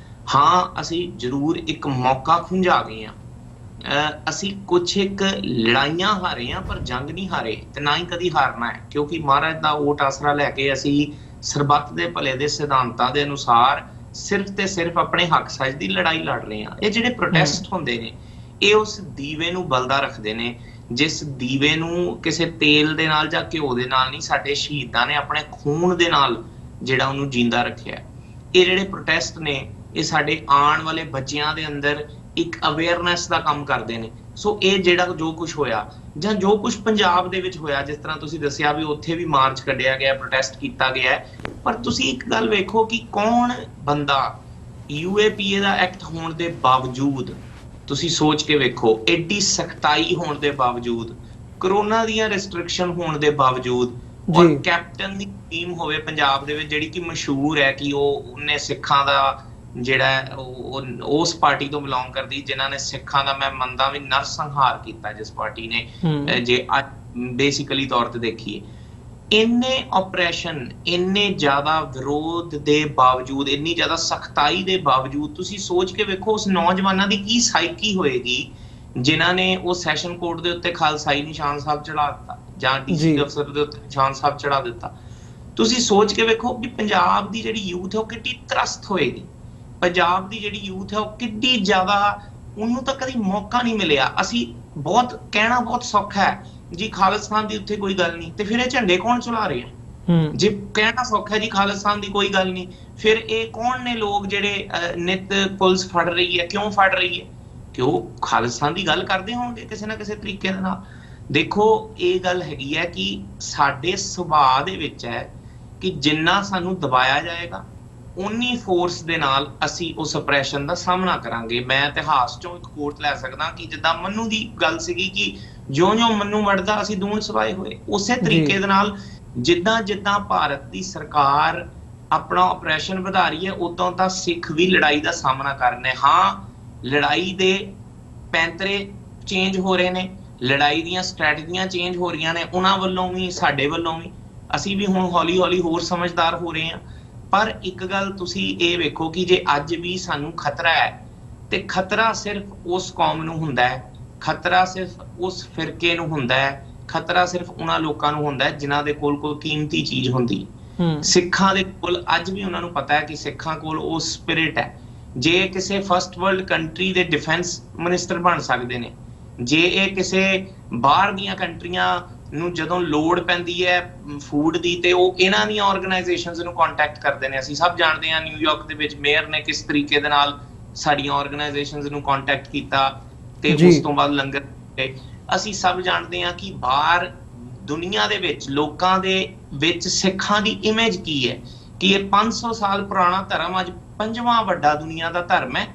ਹਾਂ, ਅਸੀਂ ਜ਼ਰੂਰ ਇੱਕ ਮੌਕਾ ਖੁੰਝਾ ਗਏ ਹਾਂ, ਅਸੀਂ ਕੁਛ ਇੱਕ ਲੜਾਈਆਂ ਹਾਰੇ ਹਾਂ ਪਰ ਜੰਗ ਨਹੀਂ ਹਾਰੇ ਤੇ ਨਾ ਹੀ ਕਦੀ ਹਾਰਨਾ ਹੈ, ਕਿਉਂਕਿ ਮਹਾਰਾਜ ਦਾ ਓਟ ਆਸਰਾ ਲੈ ਕੇ ਅਸੀਂ ਸਰਬੱਤ ਦੇ ਭਲੇ ਦੇ ਸਿਧਾਂਤਾਂ ਦੇ ਅਨੁਸਾਰ ਸਿਰਫ ਤੇ ਸਿਰਫ ਆਪਣੇ ਹੱਕ ਸੱਚ ਦੀ ਲੜਾਈ ਲੜ ਰਹੇ ਹਾਂ। ਇਹ ਜਿਹੜੇ ਪ੍ਰੋਟੈਸਟ ਹੁੰਦੇ ਨੇ ਇਹ ਉਸ ਦੀਵੇ ਨੂੰ ਬਲਦਾ ਰੱਖਦੇ ਨੇ, ਜਿਸ ਦੀਵੇ ਨੂੰ ਕਿਸੇ ਤੇਲ ਦੇ ਨਾਲ ਜਾਂ ਘਿਓ ਦੇ ਨਾਲ ਨਹੀਂ, ਸਾਡੇ ਸ਼ਹੀਦਾਂ ਨੇ ਆਪਣੇ ਖੂਨ ਦੇ ਨਾਲ ਜਿਹੜਾ ਉਹਨੂੰ ਜਿੰਦਾ ਰੱਖਿਆ। ਇਹ ਜਿਹੜੇ ਪ੍ਰੋਟੈਸਟ ਨੇ ਇਹ ਸਾਡੇ ਆਉਣ ਵਾਲੇ ਬੱਚਿਆਂ ਦੇ ਅੰਦਰ ਇੱਕ ਅਵੇਅਰਨੈਸ ਦਾ ਕੰਮ ਕਰਦੇ ਨੇ। ਸੋ ਇਹ ਜਿਹੜਾ ਜੋ ਕੁਝ ਹੋਇਆ ਜਾਂ ਜੋ ਕੁਝ ਪੰਜਾਬ ਦੇ ਵਿੱਚ ਹੋਇਆ, ਜਿਸ ਤਰ੍ਹਾਂ ਤੁਸੀਂ ਦੱਸਿਆ ਵੀ ਉੱਥੇ ਵੀ ਮਾਰਚ ਕੱਢਿਆ ਗਿਆ, ਪ੍ਰੋਟੈਸਟ ਕੀਤਾ ਗਿਆ, ਪਰ ਤੁਸੀਂ ਇੱਕ ਗੱਲ ਵੇਖੋ ਕਿ ਕੌਣ ਬੰਦਾ UAPA ਦਾ ਐਕਟ ਹੋਣ ਦੇ ਬਾਵਜੂਦ, ਤੁਸੀਂ ਸੋਚ ਕੇ ਵੇਖੋ, ਐਡੀ ਸਖਤਾਈ ਹੋਣ ਦੇ ਬਾਵਜੂਦ, ਕਰੋਨਾ ਦੀਆਂ ਰੈਸਟ੍ਰਿਕਸ਼ਨ ਹੋਣ ਦੇ ਬਾਵਜੂਦ, ਔਰ ਕੈਪਟਨ ਦੀ ਟੀਮ ਹੋਵੇ ਪੰਜਾਬ ਦੇ ਵਿੱਚ ਜਿਹੜੀ ਕਿ ਮਸ਼ਹੂਰ ਹੈ ਕਿ ਉਹਨੇ ਸਿੱਖਾਂ ਦਾ ਜਿਹੜਾ ਉਸ ਪਾਰਟੀ ਤੋਂ ਬਿਲੋਂਗ ਕਰਦੀ ਜਿਨ੍ਹਾਂ ਨੇ ਸਿੱਖਾਂ ਦਾ, ਮੈਂ ਮੰਨਦਾ ਵੀ, ਨਰਸੰਹਾਰ ਕੀਤਾ, ਜਿਸ ਪਾਰਟੀ ਨੇ, ਜੇ ਅੱਜ ਬੇਸਿਕਲੀ ਤੌਰ ਤੇ ਦੇਖੀਏ, ਇੰਨੇ ਆਪਰੇਸ਼ਨ, ਇੰਨੇ ਜ਼ਿਆਦਾ ਵਿਰੋਧ ਦੇ ਬਾਵਜੂਦ, ਇੰਨੀ ਜ਼ਿਆਦਾ ਸਖਤਾਈ ਦੇ ਬਾਵਜੂਦ ਤੁਸੀਂ ਸੋਚ ਕੇ ਵੇਖੋ ਉਸ ਨੌਜਵਾਨਾਂ ਦੀ ਕੀ ਸਾਈਕੀ ਹੋਏਗੀ ਜਿਨ੍ਹਾਂ ਨੇ ਉਹ ਸੈਸ਼ਨ ਕੋਰਟ ਦੇ ਉੱਤੇ ਖਾਲਸਾਈ ਨਿਸ਼ਾਨ ਸਾਹਿਬ ਚੜਾ ਦਿੱਤਾ ਜਾਂ DC ਦਫ਼ਤਰ ਦੇ ਉੱਤੇ ਨਿਸ਼ਾਨ ਸਾਹਿਬ ਚੜਾ ਦਿੱਤਾ। ਤੁਸੀਂ ਸੋਚ ਕੇ ਵੇਖੋ ਵੀ ਪੰਜਾਬ ਦੀ ਜਿਹੜੀ ਯੂਥ ਹੈ ਉਹ ਕਿੰਨੀ ਤਰਸਤ ਹੋਏਗੀ, ਪੰਜਾਬ ਦੀ ਜਿਹੜੀ ਯੂਥ ਹੈ ਉਹ ਕਿੰਨੀ ਜ਼ਿਆਦਾ, ਉਹਨੂੰ ਤਾਂ ਕਦੀ ਮੌਕਾ ਨਹੀਂ ਮਿਲਿਆ। ਅਸੀਂ ਬਹੁਤ ਕਹਿਣਾ ਬਹੁਤ ਸੌਖਾ ਹੈ ਜੀ ਖਾਲਿਸਤਾਨ ਦੀ ਉੱਥੇ ਕੋਈ ਗੱਲ ਨਹੀਂ, ਤੇ ਫਿਰ ਇਹ ਝੰਡੇ ਕੌਣ ਚਲਾ ਰਹੇ ਆ? ਜੇ ਕਹਿਣਾ ਸੌਖਾ ਜੀ ਖਾਲਿਸਤਾਨ ਦੀ ਕੋਈ ਗੱਲ ਨਹੀਂ, ਫਿਰ ਇਹ ਕੌਣ ਨੇ ਲੋਕ ਜਿਹੜੇ ਨਿਤ ਪੁਲਿਸ ਫੜ ਰਹੀ ਹੈ? ਕਿਉਂ ਫੜ ਰਹੀ ਹੈ? ਕਿਉਂ ਖਾਲਿਸਤਾਨ ਦੀ ਗੱਲ ਕਰਦੇ ਹੋਣਗੇ ਕਿਸੇ ਨਾ ਕਿਸੇ ਤਰੀਕੇ ਦੇ ਨਾਲ। ਦੇਖੋ ਇਹ ਗੱਲ ਹੈਗੀ ਹੈ ਕਿ ਸਾਡੇ ਸੁਭਾਅ ਦੇ ਵਿੱਚ ਹੈ ਕਿ ਜਿੰਨਾ ਸਾਨੂੰ ਦਬਾਇਆ ਜਾਏਗਾ ਉਨੀ ਫੋਰਸ ਦੇ ਨਾਲ ਅਸੀਂ ਉਸ ਆਪਰੇਸ਼ਨ ਦਾ ਸਾਹਮਣਾ ਕਰਾਂਗੇ। ਮੈਂ ਇਤਿਹਾਸ ਚੋਂ ਇੱਕ ਕੋਟ ਲੈ ਸਕਦਾ ਕਿ ਜਿੱਦਾਂ ਮੰਨੂ ਦੀ ਗੱਲ ਸੀਗੀ ਕਿ ਜਿਉਂ-ਜਿਉਂ ਮੰਨੂ ਵੜਦਾ ਅਸੀਂ ਦੂਣ ਸਵਾਏ ਹੋਏ, ਉਸੇ ਤਰੀਕੇ ਦੇ ਨਾਲ ਜਿੱਦਾਂ ਭਾਰਤ ਦੀ ਸਰਕਾਰ ਆਪਣਾ ਆਪਰੇਸ਼ਨ ਵਧਾ ਰਹੀ ਹੈ ਉਦੋਂ ਤਾਂ ਸਿੱਖ ਵੀ ਲੜਾਈ ਦਾ ਸਾਹਮਣਾ ਕਰ ਰਹੇ। ਹਾਂ, ਲੜਾਈ ਦੇ ਪੈਂਤਰੇ ਚੇਂਜ ਹੋ ਰਹੇ ਨੇ, ਲੜਾਈ ਦੀਆਂ ਸਟ੍ਰੈਟਜੀਆਂ ਚੇਂਜ ਹੋ ਰਹੀਆਂ ਨੇ, ਉਹਨਾਂ ਵੱਲੋਂ ਵੀ ਸਾਡੇ ਵੱਲੋਂ ਵੀ। ਅਸੀਂ ਵੀ ਹੁਣ ਹੌਲੀ-ਹੌਲੀ ਹੋਰ ਸਮਝਦਾਰ ਹੋ ਰਹੇ ਹਾਂ। ਪਰ ਇੱਕ ਗੱਲ ਤੁਸੀਂ ਇਹ ਵੇਖੋ ਕਿ ਜੇ ਅੱਜ ਵੀ ਸਾਨੂੰ ਖਤਰਾ ਹੈ ਤੇ ਖਤਰਾ ਸਿਰਫ ਉਸ ਕੌਮ ਨੂੰ ਹੁੰਦਾ ਹੈ, ਖਤਰਾ ਸਿਰਫ ਉਸ ਫਿਰਕੇ ਨੂੰ ਹੁੰਦਾ ਹੈ, ਖਤਰਾ ਸਿਰਫ ਉਹਨਾਂ ਲੋਕਾਂ ਨੂੰ ਹੁੰਦਾ ਹੈ ਜਿਨ੍ਹਾਂ ਦੇ ਕੋਲ ਕੋਈ ਕੀਮਤੀ ਚੀਜ਼ ਹੁੰਦੀ। ਸਿੱਖਾਂ ਦੇ ਕੋਲ ਅੱਜ ਵੀ ਉਹਨਾਂ ਨੂੰ ਪਤਾ ਹੈ ਕਿ ਸਿੱਖਾਂ ਕੋਲ ਉਹ ਸਪਿਰਿਟ ਹੈ। ਜੇ ਕਿਸੇ ਫਸਟ ਵਰਲਡ ਕੰਟਰੀ ਦੇ ਡਿਫੈਂਸ ਮਿਨਿਸਟਰ ਬਣ ਸਕਦੇ ਨੇ, ਜੇ ਇਹ ਕਿਸੇ ਬਾਹਰ ਦੀਆਂ ਕੰਟਰੀਆਂ ਨੂੰ ਜਦੋਂ ਲੋੜ ਪੈਂਦੀ ਹੈ ਫੂਡ ਦੀ ਤੇ ਉਹ ਇਹਨਾਂ ਦੀਆਂ ਆਰਗੇਨਾਈਜੇਸ਼ਨਸ ਨੂੰ ਕੰਟੈਕਟ ਕਰਦੇ ਨੇ। ਅਸੀਂ ਸਭ ਜਾਣਦੇ ਹਾਂ ਨਿਊਯਾਰਕ ਦੇ ਵਿੱਚ ਮੇਅਰ ਨੇ ਕਿਸ ਤਰੀਕੇ ਦੇ ਨਾਲ ਸਾਡੀਆਂ ਆਰਗੇਨਾਈਜੇਸ਼ਨਸ ਨੂੰ ਕੰਟੈਕਟ ਕੀਤਾ ਤੇ ਉਸ ਤੋਂ ਬਾਅਦ ਲੰਗਰ। ਅਸੀਂ ਸਭ ਜਾਣਦੇ ਹਾਂ ਕਿ ਬਾਹਰ ਦੁਨੀਆ ਦੇ ਵਿੱਚ ਲੋਕਾਂ ਦੇ ਵਿੱਚ ਸਿੱਖਾਂ ਦੀ ਇਮੇਜ ਕੀ ਹੈ ਕਿ ਇਹ 500 ਸਾਲ ਪੁਰਾਣਾ ਧਰਮ ਅੱਜ 5ਵਾਂ ਵੱਡਾ ਦੁਨੀਆ ਦਾ ਧਰਮ ਹੈ,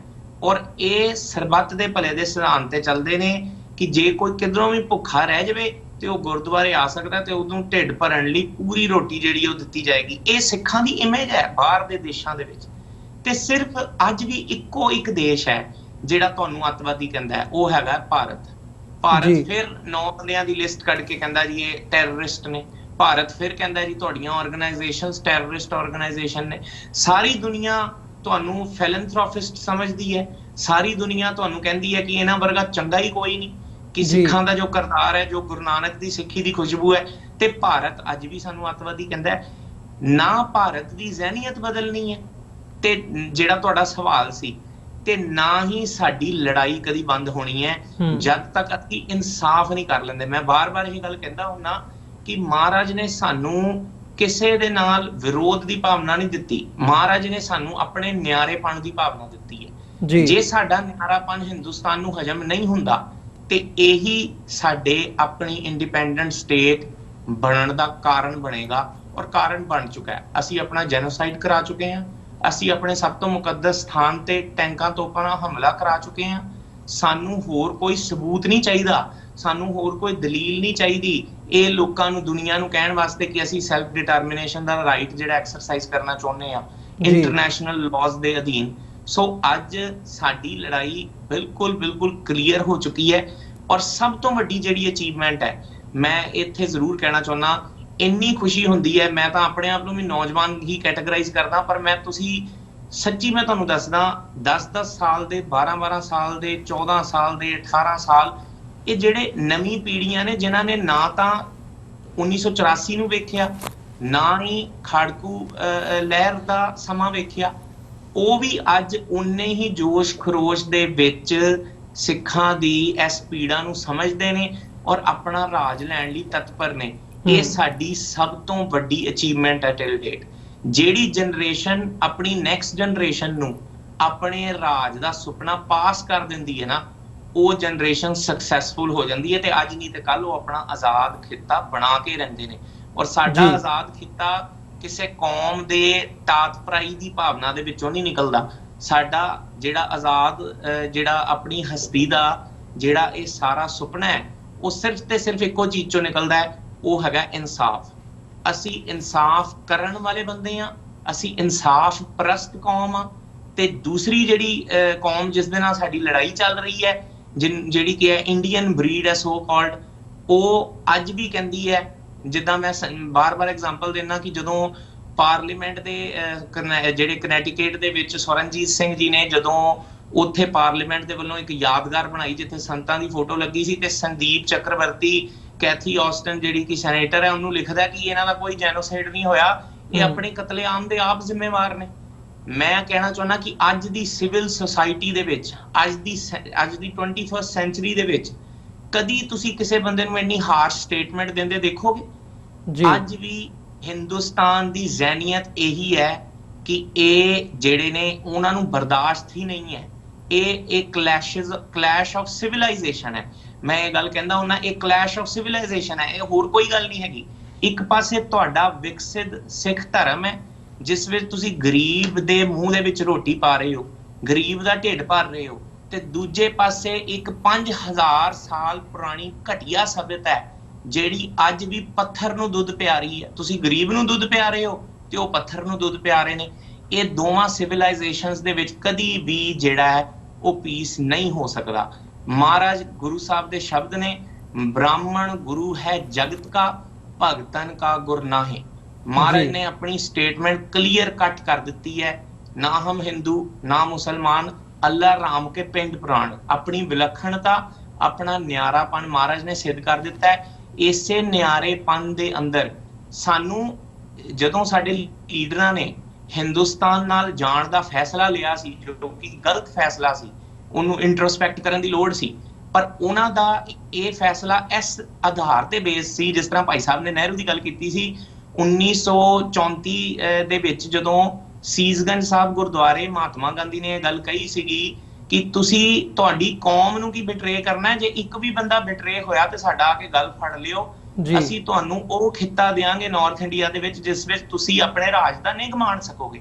ਔਰ ਇਹ ਸਰਬੱਤ ਦੇ ਭਲੇ ਦੇ ਸਿਧਾਂਤ ਤੇ ਚੱਲਦੇ ਨੇ ਕਿ ਜੇ ਕੋਈ ਕਿਧਰੋਂ ਵੀ ਭੁੱਖਾ ਰਹਿ ਜਾਵੇ ਤੇ ਉਹ ਗੁਰਦੁਆਰੇ ਆ ਸਕਦਾ ਤੇ ਉਹਨੂੰ ਢਿੱਡ ਭਰਨ ਲਈ ਪੂਰੀ ਰੋਟੀ ਜਿਹੜੀ ਉਹ ਦਿੱਤੀ ਜਾਏਗੀ। ਇਹ ਸਿੱਖਾਂ ਦੀ ਇਮੇਜ ਹੈ ਬਾਹਰ ਦੇ ਦੇਸ਼ਾਂ ਦੇ ਵਿੱਚ। ਤੇ ਸਿਰਫ ਅੱਜ ਵੀ ਇੱਕੋ ਇੱਕ ਦੇਸ਼ ਹੈ ਜਿਹੜਾ ਤੁਹਾਨੂੰ ਅੱਤਵਾਦੀ ਕਹਿੰਦਾ ਹੈ, ਉਹ ਹੈਗਾ ਭਾਰਤ। ਭਾਰਤ ਫਿਰ 9 ਬੰਦਿਆਂ ਦੀ ਲਿਸਟ ਕੱਢ ਕੇ ਕਹਿੰਦਾ ਜੀ ਇਹ ਟੈਰਰਿਸਟ ਨੇ। ਭਾਰਤ ਫਿਰ ਕਹਿੰਦਾ ਜੀ ਤੁਹਾਡੀਆਂ ਆਰਗੇਨਾਈਜੇਸ਼ਨਸ ਟੈਰਰਿਸਟ ਆਰਗੇਨਾਈਜੇਸ਼ਨ ਨੇ। ਸਾਰੀ ਦੁਨੀਆ ਤੁਹਾਨੂੰ ਫਿਲੈਂਥ੍ਰੋਪਿਸਟ ਸਮਝਦੀ ਹੈ, ਸਾਰੀ ਦੁਨੀਆ ਤੁਹਾਨੂੰ ਕਹਿੰਦੀ ਹੈ ਕਿ ਇਹਨਾਂ ਵਰਗਾ ਚੰਗਾ ਹੀ ਕੋਈ ਨਹੀਂ। ਕਿ ਸਿੱਖਾਂ ਦਾ ਜੋ ਕਰਤਾਰ ਹੈ, ਜੋ ਗੁਰੂ ਨਾਨਕ ਦੀ ਸਿੱਖੀ ਦੀ ਖੁਸ਼ਬੂ ਹੈ। ਤੇ ਭਾਰਤ ਅੱਜ ਵੀ ਸਾਨੂੰ ਅੱਤਵਾਦੀ ਕਹਿੰਦਾ ਹੈ। ਨਾ ਭਾਰਤ ਦੀ ਜ਼ਹਿਨੀਅਤ ਬਦਲਣੀ ਹੈ, ਤੇ ਜਿਹੜਾ ਤੁਹਾਡਾ ਸਵਾਲ ਸੀ, ਤੇ ਨਾ ਹੀ ਸਾਡੀ ਲੜਾਈ ਕਦੀ ਬੰਦ ਹੋਣੀ ਹੈ ਜਦ ਤੱਕ ਅਸੀਂ ਇਨਸਾਫ ਨਹੀਂ ਕਰ ਲੈਂਦੇ। ਮੈਂ ਬਾਰ-ਬਾਰ ਇਹ ਗੱਲ ਕਹਿੰਦਾ ਹੁੰਨਾ ਕਿ ਮਹਾਰਾਜ ਨੇ ਸਾਨੂੰ ਕਿਸੇ ਦੇ ਨਾਲ ਵਿਰੋਧ ਦੀ ਭਾਵਨਾ ਨਹੀਂ ਦਿੱਤੀ, ਮਹਾਰਾਜ ਨੇ ਸਾਨੂੰ ਆਪਣੇ ਨਿਆਰੇਪਣ ਦੀ ਭਾਵਨਾ ਦਿੱਤੀ ਹੈ। ਜੇ ਸਾਡਾ ਨਿਆਰਾਪਣ ਹਿੰਦੁਸਤਾਨ ਨੂੰ ਹਜਮ ਨਹੀਂ ਹੁੰਦਾ ਤੇ ਇਹੀ ਸਾਡੇ ਆਪਣੀ ਇੰਡੀਪੈਂਡੈਂਟ ਸਟੇਟ ਬਣਨ ਦਾ ਕਾਰਨ ਬਣੇਗਾ, ਔਰ ਕਾਰਨ ਬਣ ਚੁੱਕਾ ਹੈ। ਅਸੀਂ ਆਪਣਾ ਜੈਨੋਸਾਈਡ ਕਰਾ ਚੁੱਕੇ ਹਾਂ, ਅਸੀਂ ਆਪਣੇ ਸਭ ਤੋਂ ਮੁਕੱਦਸ ਸਥਾਨ ਤੇ ਟੈਂਕਾਂ ਤੋਪਾਂ ਨਾਲ ਹਮਲਾ ਕਰਾ ਚੁੱਕੇ ਹਾਂ। ਸਾਨੂੰ ਹੋਰ ਕੋਈ ਸਬੂਤ ਨਹੀਂ ਚਾਹੀਦਾ, ਸਾਨੂੰ ਹੋਰ ਕੋਈ ਦਲੀਲ ਨਹੀਂ ਚਾਹੀਦੀ ਇਹ ਲੋਕਾਂ ਨੂੰ, ਦੁਨੀਆ ਨੂੰ ਕਹਿਣ ਵਾਸਤੇ ਕਿ ਅਸੀਂ ਸੈਲਫ ਡਿਟਰਮੀਨੇਸ਼ਨ ਦਾ ਰਾਈਟ ਜਿਹੜਾ ਐਕਸਰਸਾਈਜ਼ ਕਰਨਾ ਚਾਹੁੰਦੇ ਆ ਇੰਟਰਨੈਸ਼ਨਲ ਲਾਜ਼ ਦੇ ਅਧੀਨ। ਸੋ ਅੱਜ ਸਾਡੀ ਲੜਾਈ ਬਿਲਕੁਲ ਕਲੀਅਰ ਹੋ ਚੁੱਕੀ ਹੈ। ਔਰ ਸਭ ਤੋਂ ਵੱਡੀ ਜਿਹੜੀ ਅਚੀਵਮੈਂਟ ਹੈ, ਮੈਂ ਇੱਥੇ ਜ਼ਰੂਰ ਕਹਿਣਾ ਚਾਹੁੰਦਾ, ਇੰਨੀ ਖੁਸ਼ੀ ਹੁੰਦੀ ਹੈ, ਮੈਂ ਤਾਂ ਆਪਣੇ ਆਪ ਨੂੰ ਵੀ ਨੌਜਵਾਨ ਹੀ ਕੈਟਾਗਰਾਈਜ਼ ਕਰਦਾ, ਪਰ ਮੈਂ ਸੱਚੀ ਮੈਂ ਤੁਹਾਨੂੰ ਦੱਸਦਾ 10-10 ਸਾਲ ਦੇ, 12-12 ਸਾਲ ਦੇ, 14 ਸਾਲ ਦੇ, 18 ਸਾਲ, ਇਹ ਜਿਹੜੇ ਨਵੀਂ ਪੀੜ੍ਹੀਆਂ ਨੇ ਜਿਨ੍ਹਾਂ ਨੇ ਨਾ ਤਾਂ 1984 ਨੂੰ ਵੇਖਿਆ, ਨਾ ਹੀ ਖਾੜਕੂ ਲਹਿਰ ਦਾ ਸਮਾਂ ਵੇਖਿਆ, ਉਹ ਵੀ ਅੱਜ ਉਨੇ ਹੀ ਜੋਸ਼ ਖਰੋਸ਼ ਦੇ ਵਿੱਚ ਸਿੱਖਾਂ ਦੀ ਇਸ ਪੀੜਾ ਨੂੰ ਸਮਝਦੇ ਨੇ ਔਰ ਆਪਣਾ ਰਾਜ ਲੈਣ ਲਈ ਤਤਪਰ ਨੇ। ਇਹ ਸਾਡੀ ਸਭ ਤੋਂ ਵੱਡੀ ਅਚੀਵਮੈਂਟ ਹੈ ਟਿਲ ਡੇਟ। ਜਿਹੜੀ ਜਨਰੇਸ਼ਨ ਆਪਣੀ ਨੈਕਸਟ ਜਨਰੇਸ਼ਨ ਨੂੰ ਆਪਣੇ ਰਾਜ ਦਾ ਸੁਪਨਾ ਪਾਸ ਕਰ ਦਿੰਦੀ ਹੈ ਨਾ, ਉਹ ਜਨਰੇਸ਼ਨ ਸਕਸੈਸਫੁਲ ਹੋ ਜਾਂਦੀ ਹੈ। ਤੇ ਅੱਜ ਨਹੀਂ ਤੇ ਕੱਲ ਉਹ ਆਪਣਾ ਆਜ਼ਾਦ ਖਿੱਤਾ ਬਣਾ ਕੇ ਰਹਿੰਦੇ ਨੇ। ਔਰ ਸਾਡਾ ਆਜ਼ਾਦ ਖਿੱਤਾ ਕਿਸੇ ਕੌਮ ਦੇ ਤਾਤ ਪਰਾਈ ਦੀ ਭਾਵਨਾ ਦੇ ਵਿੱਚੋਂ ਨਹੀਂ ਨਿਕਲਦਾ। ਸਾਡਾ ਜਿਹੜਾ ਆਜ਼ਾਦ, ਜਿਹੜਾ ਆਪਣੀ ਹਸਤੀ ਦਾ ਜਿਹੜਾ ਇਹ ਸਾਰਾ ਸੁਪਨਾ ਹੈ, ਉਹ ਸਿਰਫ ਤੇ ਸਿਰਫ ਇੱਕੋ ਚੀਜ਼ ਚੋਂ ਨਿਕਲਦਾ ਹੈ, ਉਹ ਹੈਗਾ ਇਨਸਾਫ। ਅਸੀਂ ਇਨਸਾਫ ਕਰਨ ਵਾਲੇ ਬੰਦੇ ਆ, ਅਸੀਂ ਇਨਸਾਫ ਪ੍ਰਸਤ ਕੌਮ ਆ। ਤੇ ਦੂਸਰੀ ਜਿਹੜੀ ਕੌਮ ਜਿਸ ਦੇ ਨਾਲ ਸਾਡੀ ਲੜਾਈ ਚੱਲ ਰਹੀ ਹੈ, ਜਿਹੜੀ ਕਿ ਹੈ ਇੰਡੀਅਨ ਬਰੀਡ ਹੈ ਸੋ ਕਾਲਡ, ਉਹ ਅੱਜ ਵੀ ਕਹਿੰਦੀ ਹੈ, ਜਿੱਦਾਂ ਮੈਂ ਬਾਰ-ਬਾਰ ਐਗਜ਼ਾਮਪਲ ਦਿੰਦਾ ਕਿ ਜਦੋਂ ਪਾਰਲੀਮੈਂਟ ਦੇ ਜਿਹੜੇ ਕਨੈਟੀਕਟ ਦੇ ਵਿੱਚ ਸਵਰਨਜੀਤ ਸਿੰਘ ਜੀ ਨੇ ਜਦੋਂ ਉੱਥੇ ਪਾਰਲੀਮੈਂਟ ਦੇ ਵੱਲੋਂ ਇੱਕ ਯਾਦਗਾਰ ਬਣਾਈ ਜਿੱਥੇ ਸੰਤਾਂ ਦੀ ਫੋਟੋ ਲੱਗੀ ਸੀ, ਤੇ ਸੰਦੀਪ ਚੱਕਰਵਰਤੀ, ਕੈਥੀ ਆਸਟਨ ਜਿਹੜੀ ਕਿ ਸੈਨੇਟਰ ਹੈ, ਉਹਨੂੰ ਲਿਖਦਾ ਕਿ ਇਹਨਾਂ ਦਾ ਕੋਈ ਜੈਨੋਸਾਈਡ ਨਹੀਂ ਹੋਇਆ, ਇਹ ਆਪਣੇ ਕਤਲੇਆਮ ਦੇ ਆਪ ਜ਼ਿੰਮੇਵਾਰ ਨੇ। ਮੈਂ ਕਹਿਣਾ ਚਾਹੁੰਦਾ ਕਿ ਅੱਜ ਦੀ ਸਿਵਲ ਸੁਸਾਇਟੀ ਦੇ ਵਿੱਚ, ਅੱਜ ਦੀ 21st ਸੈਂਚੁਰੀ ਦੇ ਵਿੱਚ ਕਦੀ ਤੁਸੀਂ ਕਿਸੇ ਬੰਦੇ ਨੂੰ ਇੰਨੀ ਹਾਰਸ਼ ਸਟੇਟਮੈਂਟ ਦਿੰਦੇ ਦੇਖੋਗੇ? ਅੱਜ ਵੀ ਹਿੰਦੁਸਤਾਨ ਦੀ ਜ਼ਹਿਨੀਅਤ ਇਹੀ ਹੈ ਕਿ ਇਹ ਜਿਹੜੇ ਨੇ ਉਹਨਾਂ ਨੂੰ ਬਰਦਾਸ਼ਤ ਹੀ ਨਹੀਂ ਹੈ। ਇਹ ਕਲੈਸ਼ ਆਫ ਸਿਵਲਾਈਜੇਸ਼ਨ ਹੈ। ਮੈਂ ਇਹ ਗੱਲ ਕਹਿੰਦਾ ਹੁੰਦਾ, ਇਹ ਕਲੈਸ਼ ਆਫ ਸਿਵਲਾਈਜੇਸ਼ਨ ਹੈ, ਇਹ ਹੋਰ ਕੋਈ ਗੱਲ ਨਹੀਂ ਹੈਗੀ। ਇੱਕ ਪਾਸੇ ਤੁਹਾਡਾ ਵਿਕਸਿਤ ਸਿੱਖ ਧਰਮ ਹੈ ਜਿਸ ਵਿੱਚ ਤੁਸੀਂ ਗਰੀਬ ਦੇ ਮੂੰਹ ਦੇ ਵਿੱਚ ਰੋਟੀ ਪਾ ਰਹੇ ਹੋ, ਗਰੀਬ ਦਾ ਢਿੱਡ ਭਰ ਰਹੇ ਹੋ, ਤੇ ਦੂਜੇ ਪਾਸੇ ਇੱਕ 5000 ਸਾਲ ਪੁਰਾਣੀ ਘਟੀਆ ਸਭਿਅਤਾ ਹੈ ਜਿਹੜੀ ਅੱਜ ਵੀ ਪੱਥਰ ਨੂੰ ਦੁੱਧ ਪਿਆ ਰਹੀ ਹੈ। ਤੁਸੀਂ ਗਰੀਬ ਨੂੰ ਦੁੱਧ ਪਿਆ ਰਹੇ ਹੋ ਤੇ ਉਹ ਪੱਥਰ ਨੂੰ ਦੁੱਧ ਪਿਆ ਰਹੇ ਨੇ। ਇਹ ਦੋਵਾਂ ਸਿਵਲਾਈਜੇਸ਼ਨਸ ਦੇ ਵਿੱਚ ਕਦੀ ਵੀ ਜਿਹੜਾ ਹੈ ਉਹ ਪੀਸ ਨਹੀਂ ਹੋ ਸਕਦਾ। ਮਹਾਰਾਜ ਗੁਰੂ ਸਾਹਿਬ ਦੇ ਸ਼ਬਦ ਨੇ, ਬ੍ਰਾਹਮਣ ਗੁਰੂ ਹੈ ਜਗਤ ਕਾ, ਭਗਤਨ ਕਾ ਗੁਰ ਨਾਹੀਂ। ਮਹਾਰਾਜ ਨੇ ਆਪਣੀ ਸਟੇਟਮੈਂਟ ਕਲੀਅਰ ਕੱਟ ਕਰ ਦਿੱਤੀ ਹੈ, ਨਾ ਹਮ ਹਿੰਦੂ ਨਾ ਮੁਸਲਮਾਨ, ਅੱਲਾ ਰਾਮ ਕੇ ਪਿੰਡ ਪ੍ਰਾਣ। ਆਪਣੀ ਵਿਲੱਖਣਤਾ, ਆਪਣਾ ਨਿਆਰਾਪਨ ਮਹਾਰਾਜ ਨੇ ਸਿੱਧ ਕਰ ਦਿੱਤਾ ਹੈ। ਇਸੇ ਨਿਆਰੇਪਨ ਦੇ ਅੰਦਰ ਸਾਨੂੰ, ਜਦੋਂ ਸਾਡੇ ਲੀਡਰਾਂ ਨੇ ਹਿੰਦੁਸਤਾਨ ਨਾਲ ਜਾਣ ਦਾ ਫੈਸਲਾ ਲਿਆ ਸੀ, ਜੋ ਕਿ ਗਲਤ ਫੈਸਲਾ ਸੀ, ਉਹਨੂੰ ਇੰਟਰੋਸਪੈਕਟ ਕਰਨ ਦੀ ਲੋੜ ਸੀ, ਪਰ ਉਹਨਾਂ ਦਾ ਇਹ ਫੈਸਲਾ ਇਸ ਆਧਾਰ ਤੇ ਬੇਸ ਸੀ, ਜਿਸ ਤਰ੍ਹਾਂ ਭਾਈ ਸਾਹਿਬ ਨੇ ਨਹਿਰੂ ਦੀ ਗੱਲ ਕੀਤੀ ਸੀ 1934 ਦੇ ਵਿੱਚ ਜਦੋਂ ਸੀਸਗੰਜ ਸਾਹਿਬ ਗੁਰਦੁਆਰੇ ਮਹਾਤਮਾ ਗਾਂਧੀ ਨੇ ਇਹ ਗੱਲ ਕਹੀ ਸੀਗੀ ਕਿ ਤੁਸੀਂ ਤੁਹਾਡੀ ਕੌਮ ਨੂੰ ਕੀ ਬਿਟਰੇ ਕਰਨਾ, ਜੇ ਇੱਕ ਵੀ ਬੰਦਾ ਬਿਟਰੇ ਹੋਇਆ ਤੇ ਸਾਡਾ ਆ ਕੇ ਗੱਲ ਫੜ ਲਿਓ, ਅਸੀਂ ਤੁਹਾਨੂੰ ਉਹ ਖਿੱਤਾ ਦੇਵਾਂਗੇ ਨਾਰਥ ਇੰਡੀਆ ਦੇ ਵਿੱਚ ਜਿਸ ਵਿੱਚ ਤੁਸੀਂ ਆਪਣੇ ਰਾਜ ਦਾ ਨਿੱਘ ਮਾਣ ਸਕੋਗੇ।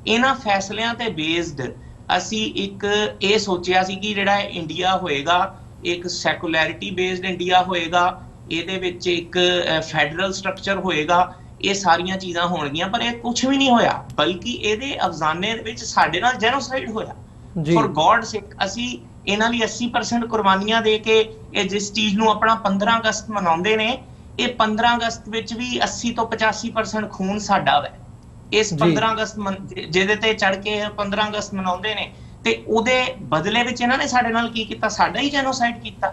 ਇਹਨਾਂ ਫੈਸਲਿਆਂ ਤੇ ਬੇਸਡ ਅਸੀਂ ਇੱਕ ਇਹ ਸੋਚਿਆ ਸੀ ਕਿ ਜਿਹੜਾ ਇੰਡੀਆ ਹੋਏਗਾ ਇੱਕ ਸੈਕੂਲੈਰਿਟੀ ਬੇਸਡ ਇੰਡੀਆ ਹੋਏਗਾ, ਇਹਦੇ ਵਿੱਚ ਇੱਕ ਫੈਡਰਲ ਸਟਰਕਚਰ ਹੋਏਗਾ, ਇਹ ਸਾਰੀਆਂ ਚੀਜ਼ਾਂ ਹੋਣਗੀਆਂ, ਪਰ ਇਹ ਕੁਝ ਵੀ ਨਹੀਂ ਹੋਇਆ, ਬਲਕਿ ਇਹਦੇ ਅਫਜ਼ਾਨੇ ਦੇ ਵਿੱਚ ਸਾਡੇ ਨਾਲ ਜੈਨੋਸਾਈਡ ਹੋਇਆ। ਫॉर ਗॉड ਸੇਕ ਅਸੀਂ ਇਹਨਾਂ ਲਈ 80% ਕੁਰਬਾਨੀਆਂ ਦੇ ਕੇ ਇਹ ਜਿਸ ਚੀਜ਼ ਨੂੰ ਆਪਣਾ 15 ਅਗਸਤ ਮਨਾਉਂਦੇ ਨੇ, ਇਹ 15 ਅਗਸਤ ਵਿੱਚ ਵੀ 80 ਤੋਂ 85% ਖੂਨ ਸਾਡਾ ਹੈ। ਇਸ 15 ਅਗਸਤ ਜਿਹਦੇ ਤੇ ਚੜ ਕੇ 15 ਅਗਸਤ ਮਨਾਉਂਦੇ ਨੇ, ਤੇ ਉਹਦੇ ਬਦਲੇ ਵਿੱਚ ਇਹਨਾਂ ਨੇ ਸਾਡੇ ਨਾਲ ਕੀ ਕੀਤਾ? ਸਾਡਾ ਹੀ ਜੈਨੋਸਾਈਡ ਕੀਤਾ।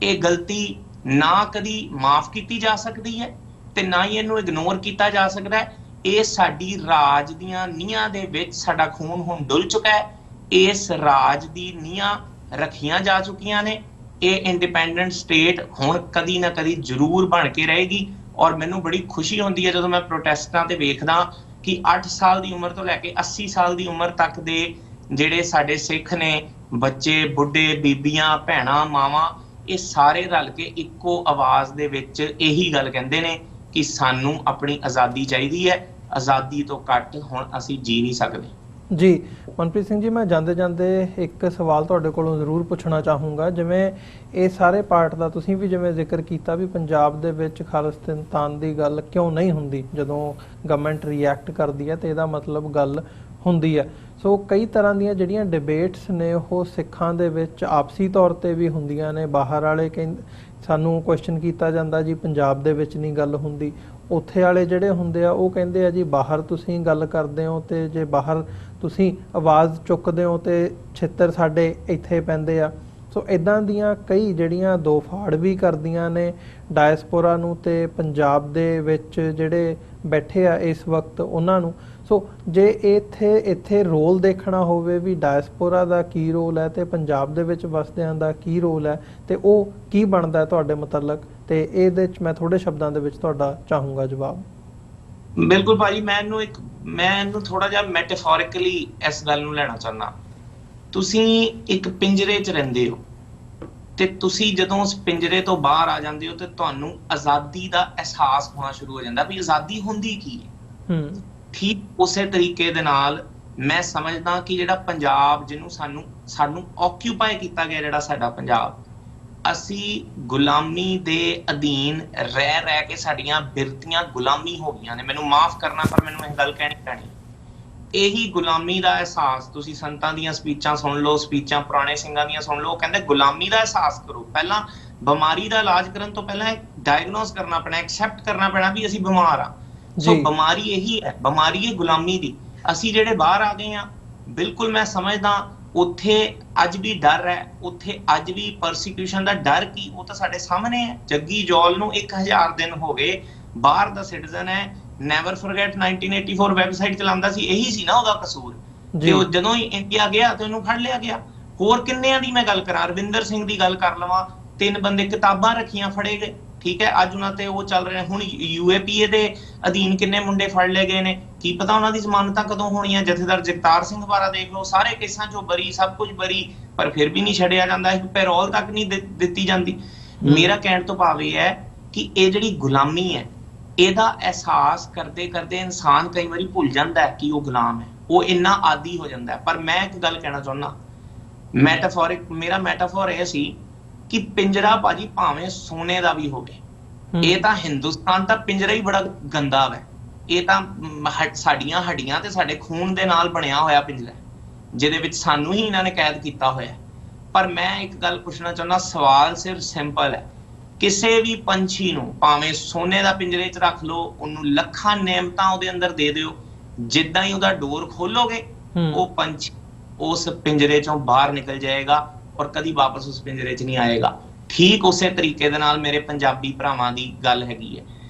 ਇਹ ਗਲਤੀ ਨਾ ਕਦੀ ਮਾਫ ਕੀਤੀ ਜਾ ਸਕਦੀ ਹੈ ਤੇ ਨਾ ਹੀ ਇਹਨੂੰ ਇਗਨੋਰ ਕੀਤਾ ਜਾ ਸਕਦਾ ਹੈ। ਇਹ ਸਾਡੀ ਰਾਜ ਦੀਆਂ ਨੀਹਾਂ ਦੇ ਵਿੱਚ ਸਾਡਾ ਖੂਨ ਹੁਣ ਡੁੱਲ ਚੁੱਕਾ ਹੈ। ਇਸ ਰਾਜ ਦੀ ਨੀਹਾਂ ਰੱਖੀਆਂ ਜਾ ਚੁੱਕੀਆਂ ਨੇ। ਇਹ ਇੰਡੀਪੈਂਡੈਂਟ ਸਟੇਟ ਹੁਣ ਕਦੀ ਨਾ ਕਦੀ ਜ਼ਰੂਰ ਬਣ ਕੇ ਰਹੇਗੀ। ਔਰ ਮੈਨੂੰ ਬੜੀ ਖੁਸ਼ੀ ਹੁੰਦੀ ਹੈ ਜਦੋਂ ਮੈਂ ਪ੍ਰੋਟੈਸਟਾਂ ਤੇ ਵੇਖਦਾ ਕਿ 8 ਸਾਲ ਦੀ ਉਮਰ ਤੋਂ ਲੈ ਕੇ 80 ਸਾਲ ਦੀ ਉਮਰ ਤੱਕ ਦੇ ਜਿਹੜੇ ਸਾਡੇ ਸਿੱਖ ਨੇ, ਬੱਚੇ, ਬੁੱਢੇ, ਬੀਬੀਆਂ, ਭੈਣਾਂ, ਮਾਵਾਂ, ਇਹ ਸਾਰੇ ਰਲ ਕੇ ਇੱਕੋ ਆਵਾਜ਼ ਦੇ ਵਿੱਚ ਇਹੀ ਗੱਲ ਕਹਿੰਦੇ ਨੇ ਕਿ ਸਾਨੂੰ ਆਪਣੀ ਆਜ਼ਾਦੀ ਚਾਹੀਦੀ ਹੈ। ਆਜ਼ਾਦੀ ਤੋਂ ਘੱਟ ਹੁਣ ਅਸੀਂ ਜੀ ਨਹੀਂ ਸਕਦੇ। ਜੀ ਮਨਪ੍ਰੀਤ ਸਿੰਘ ਜੀ, ਮੈਂ ਜਾਂਦੇ ਜਾਂਦੇ ਇੱਕ ਸਵਾਲ ਤੁਹਾਡੇ ਕੋਲੋਂ ਜ਼ਰੂਰ ਪੁੱਛਣਾ ਚਾਹੂੰਗਾ। ਜਿਵੇਂ ਇਹ ਸਾਰੇ ਪਾਰਟ ਦਾ ਤੁਸੀਂ ਵੀ ਜਿਵੇਂ ਜ਼ਿਕਰ ਕੀਤਾ ਵੀ ਪੰਜਾਬ ਦੇ ਵਿੱਚ ਖਾਲਿਸਤਾਨ ਦੀ ਗੱਲ ਕਿਉਂ ਨਹੀਂ ਹੁੰਦੀ, ਜਦੋਂ ਗਵਰਨਮੈਂਟ ਰਿਐਕਟ ਕਰਦੀ ਹੈ ਤੇ ਇਹਦਾ ਮਤਲਬ ਗੱਲ ਹੁੰਦੀ ਹੈ। ਸੋ ਕਈ ਤਰ੍ਹਾਂ ਦੀਆਂ ਜਿਹੜੀਆਂ ਡਿਬੇਟਸ ਨੇ ਉਹ ਸਿੱਖਾਂ ਦੇ ਵਿੱਚ ਆਪਸੀ ਤੌਰ ਤੇ ਵੀ ਹੁੰਦੀਆਂ ਨੇ। ਬਾਹਰ ਵਾਲੇ ਕਹਿੰਦੇ, ਸਾਨੂੰ ਕੁਐਸਚਨ ਕੀਤਾ ਜਾਂਦਾ ਜੀ ਪੰਜਾਬ ਦੇ ਵਿੱਚ ਨਹੀਂ ਗੱਲ ਹੁੰਦੀ। ਉੱਥੇ ਵਾਲੇ ਜਿਹੜੇ ਹੁੰਦੇ ਆ ਉਹ ਕਹਿੰਦੇ ਆ ਜੀ ਬਾਹਰ ਤੁਸੀਂ ਗੱਲ ਕਰਦੇ ਹੋ ਤੇ ਜੇ ਬਾਹਰ ਤੁਸੀਂ ਆਵਾਜ਼ ਚੁੱਕਦੇ ਹੋ ਤੇ ਛਿੱਤਰ ਸਾਡੇ ਇੱਥੇ ਪੈਂਦੇ ਆ। ਸੋ ਇਦਾਂ ਦੀਆਂ ਕਈ ਜਿਹੜੀਆਂ ਦੋ ਫਾੜ ਵੀ ਕਰਦੀਆਂ ਨੇ ਡਾਇਸਪੋਰਾ ਨੂੰ ਤੇ ਪੰਜਾਬ ਦੇ ਵਿੱਚ ਜਿਹੜੇ ਬੈਠੇ ਆ ਇਸ ਵਕਤ ਉਹਨਾਂ ਨੂੰ। ਸੋ ਜੇ ਇੱਥੇ ਰੋਲ ਦੇਖਣਾ ਹੋਵੇ ਵੀ ਡਾਇਸਪੋਰਾ ਦਾ ਕੀ ਰੋਲ ਹੈ ਤੇ ਪੰਜਾਬ ਦੇ ਵਿੱਚ ਵਸਦਿਆਂ ਦਾ ਕੀ ਰੋਲ ਹੈ ਤੇ ਉਹ ਕੀ ਬਣਦਾ ਤੁਹਾਡੇ ਮੁਤਲਕ, ਤੇ ਇਹਦੇ ਵਿੱਚ ਮੈਂ ਥੋੜੇ ਸ਼ਬਦਾਂ ਦੇ ਵਿੱਚ ਤੁਹਾਡਾ ਚਾਹੂੰਗਾ ਜਵਾਬ। ਬਿਲਕੁਲ ਭਾਜੀ, ਮੈਂ ਇਹਨੂੰ ਥੋੜਾ ਜਿਹਾ ਮੈਟਾਫੋਰਿਕਲੀ ਇਸ ਗੱਲ ਨੂੰ ਲੈਣਾ ਚਾਹੁੰਦਾ। ਤੁਸੀਂ ਇੱਕ ਪਿੰਜਰੇ 'ਚ ਰਹਿੰਦੇ ਹੋ ਤੇ ਤੁਸੀਂ ਜਦੋਂ ਉਸ ਪਿੰਜਰੇ ਤੋਂ ਬਾਹਰ ਆ ਜਾਂਦੇ ਹੋ ਤੇ ਤੁਹਾਨੂੰ ਆਜ਼ਾਦੀ ਦਾ ਅਹਿਸਾਸ ਹੋਣਾ ਸ਼ੁਰੂ ਹੋ ਜਾਂਦਾ ਵੀ ਆਜ਼ਾਦੀ ਹੁੰਦੀ ਕੀ ਹੈ। ਠੀਕ ਉਸੇ ਤਰੀਕੇ ਦੇ ਨਾਲ ਮੈਂ ਸਮਝਦਾ ਕਿ ਜਿਹੜਾ ਪੰਜਾਬ ਜਿਹਨੂੰ ਸਾਨੂੰ ਆਕਿਊਪਾਈ ਕੀਤਾ ਗਿਆ, ਜਿਹੜਾ ਸਾਡਾ ਪੰਜਾਬ, ਅਸੀਂ ਗੁਲਾਮੀ ਦੇ ਅਧੀਨ ਰਹਿ ਕੇ ਸਾਡੀਆਂ ਬਿਰਤੀਆਂ ਗੁਲਾਮੀ ਹੋ ਗਈਆਂ ਨੇ। ਮੈਨੂੰ ਮਾਫ ਕਰਨਾ ਪਰ ਮੈਨੂੰ ਇਹ ਗੱਲ ਕਹਿਣੀ ਪੈਣੀ। ਇਹੀ ਗੁਲਾਮੀ ਦਾ ਅਹਿਸਾਸ ਤੁਸੀਂ ਸੰਤਾਂ ਦੀਆਂ ਸਪੀਚਾਂ ਸੁਣ ਲਓ, ਸਪੀਚਾਂ ਪੁਰਾਣੇ ਸਿੰਘਾਂ ਦੀਆਂ ਸੁਣ ਲਓ, ਕਹਿੰਦੇ ਗੁਲਾਮੀ ਦਾ ਅਹਿਸਾਸ ਕਰੋ। ਪਹਿਲਾਂ ਬਿਮਾਰੀ ਦਾ ਇਲਾਜ ਕਰਨ ਤੋਂ ਪਹਿਲਾਂ ਡਾਇਗਨੋਸ ਕਰਨਾ ਪੈਣਾ, ਐਕਸੈਪਟ ਕਰਨਾ ਪੈਣਾ ਵੀ ਅਸੀਂ ਬਿਮਾਰ ਆ। ਸੋ ਬਿਮਾਰੀ ਇਹੀ ਹੈ, ਬਿਮਾਰੀ ਹੈ ਗੁਲਾਮੀ ਦੀ। ਅਸੀਂ ਜਿਹੜੇ ਬਾਹਰ ਆ ਗਏ ਆ, ਬਿਲਕੁਲ ਮੈਂ ਸਮਝਦਾ ਉੱਥੇ ਅੱਜ ਵੀ ਡਰ ਹੈ, ਉੱਥੇ ਅੱਜ ਵੀ ਪਰਸੀਕਿਊਸ਼ਨ ਦਾ ਡਰ ਕੀ ਉਹ ਤਾਂ ਸਾਡੇ ਸਾਹਮਣੇ ਹੈ। ਜੱਗੀ ਜੌਲ ਨੂੰ 1000 ਦਿਨ ਹੋ ਗਏ, ਬਾਹਰ ਦਾ ਸਿਟੀਜ਼ਨ ਹੈ, ਨੈਵਰ ਫੋਰਗੇਟ 1984 ਵੈਬਸਾਈਟ ਚਲਾਉਂਦਾ ਸੀ, ਇਹੀ ਸੀ ਨਾ ਉਹਦਾ ਕਸੂਰ। ਤੇ ਉਹ ਜਦੋਂ ਹੀ ਇੰਡੀਆ ਗਿਆ ਤੇ ਉਹਨੂੰ ਫੜ ਲਿਆ ਗਿਆ। ਹੋਰ ਕਿੰਨਿਆਂ ਦੀ ਮੈਂ ਗੱਲ ਕਰਾਂ, ਰਵਿੰਦਰ ਸਿੰਘ ਦੀ ਗੱਲ ਕਰ ਲਵਾਂ, 3 ਬੰਦੇ ਕਿਤਾਬਾਂ ਰੱਖੀਆਂ ਫੜੇ ਗਏ, ਠੀਕ ਹੈ, ਅੱਜ ਉਹਨਾਂ ਤੇ ਉਹ ਚੱਲ ਰਹੇ। ਹੁਣ UAPA ਦੇ ਅਧੀਨ ਕਿੰਨੇ ਮੁੰਡੇ ਫੜ ਲਏ ਗਏ ਨੇ, ਕੀ ਪਤਾ ਉਹਨਾਂ ਦੀ ਜ਼ਮਾਨਤਾਂ ਕਦੋਂ ਹੋਣੀਆਂ। ਜਥੇਦਾਰ ਜਗਤਾਰ ਸਿੰਘ ਬਾਰਾ ਦੇਖ ਲਓ, ਸਾਰੇ ਕੇਸਾਂ ਚੋਂ ਬਰੀ, ਸਭ ਕੁਝ ਬਰੀ, ਪਰ ਫਿਰ ਵੀ ਨਹੀਂ ਛੱਡਿਆ ਜਾਂਦਾ, ਇੱਕ ਪੈਰੋਲ ਤੱਕ ਨਹੀਂ ਦਿੱਤੀ ਜਾਂਦੀ। ਮੇਰਾ ਕਹਿਣ ਤੋਂ ਭਾਵ ਇਹ ਹੈ ਕਿ ਇਹ ਜਿਹੜੀ ਗੁਲਾਮੀ ਹੈ, ਇਹਦਾ ਅਹਿਸਾਸ ਕਰਦੇ ਕਰਦੇ ਇਨਸਾਨ ਕਈ ਵਾਰੀ ਭੁੱਲ ਜਾਂਦਾ ਹੈ ਕਿ ਉਹ ਗੁਲਾਮ ਹੈ, ਉਹ ਇੰਨਾ ਆਦੀ ਹੋ ਜਾਂਦਾ ਹੈ। ਪਰ ਮੈਂ ਇੱਕ ਗੱਲ ਕਹਿਣਾ ਚਾਹੁੰਦਾ, ਮੇਰਾ ਮੈਟਾਫੋਰ ਇਹ ਸੀ ਕਿ ਪਿੰਜਰਾ ਭਾਜੀ ਭਾਵੇਂ ਸੋਨੇ ਦਾ ਵੀ ਹੋਵੇ, ਇਹ ਤਾਂ ਹਿੰਦੁਸਤਾਨ ਦਾ ਪਿੰਜਰਾ ਹੀ ਬੜਾ ਗੰਦਾ ਹੈ। ਇਹ ਤਾਂ ਸਾਡੀਆਂ ਹੱਡੀਆਂ ਤੇ ਸਾਡੇ ਖੂਨ ਦੇ ਨਾਲ ਬਣਿਆ ਹੋਇਆ ਪਿੰਜਰਾ, ਜਿਹਦੇ ਵਿੱਚ ਸਾਨੂੰ ਹੀ ਇਹਨਾਂ ਨੇ ਕੈਦ ਕੀਤਾ ਹੋਇਆ। ਪਰ ਮੈਂ ਇੱਕ ਗੱਲ ਪੁੱਛਣਾ ਚਾਹੁੰਦਾ, ਸਵਾਲ ਸਿਰਫ ਸਿੰਪਲ ਹੈ। ਕਿਸੇ ਵੀ ਪੰਛੀ ਨੂੰ ਭਾਵੇਂ ਸੋਨੇ ਦਾ ਪਿੰਜਰੇ 'ਚ ਰੱਖ ਲਓ, ਉਹਨੂੰ ਲੱਖਾਂ ਨਿਯਮਤਾਂ ਉਹਦੇ ਅੰਦਰ ਦੇ ਦਿਓ, ਜਿੱਦਾਂ ਹੀ ਉਹਦਾ ਡੋਰ ਖੋਲੋਗੇ ਉਹ ਪੰਛੀ ਉਸ ਪਿੰਜਰੇ 'ਚੋਂ ਬਾਹਰ ਨਿਕਲ ਜਾਏਗਾ ਔਰ ਕਦੀ ਵਾਪਸ ਉਸ ਪਿੰਜਰੇ 'ਚ ਨਹੀਂ ਆਏਗਾ। ਠੀਕ ਉਸੇ ਤਰੀਕੇ ਦੇ ਨਾਲ ਮੇਰੇ ਪੰਜਾਬੀ ਭਰਾਵਾਂ ਦੀ ਗੱਲ ਹੈਗੀ ਹੈ।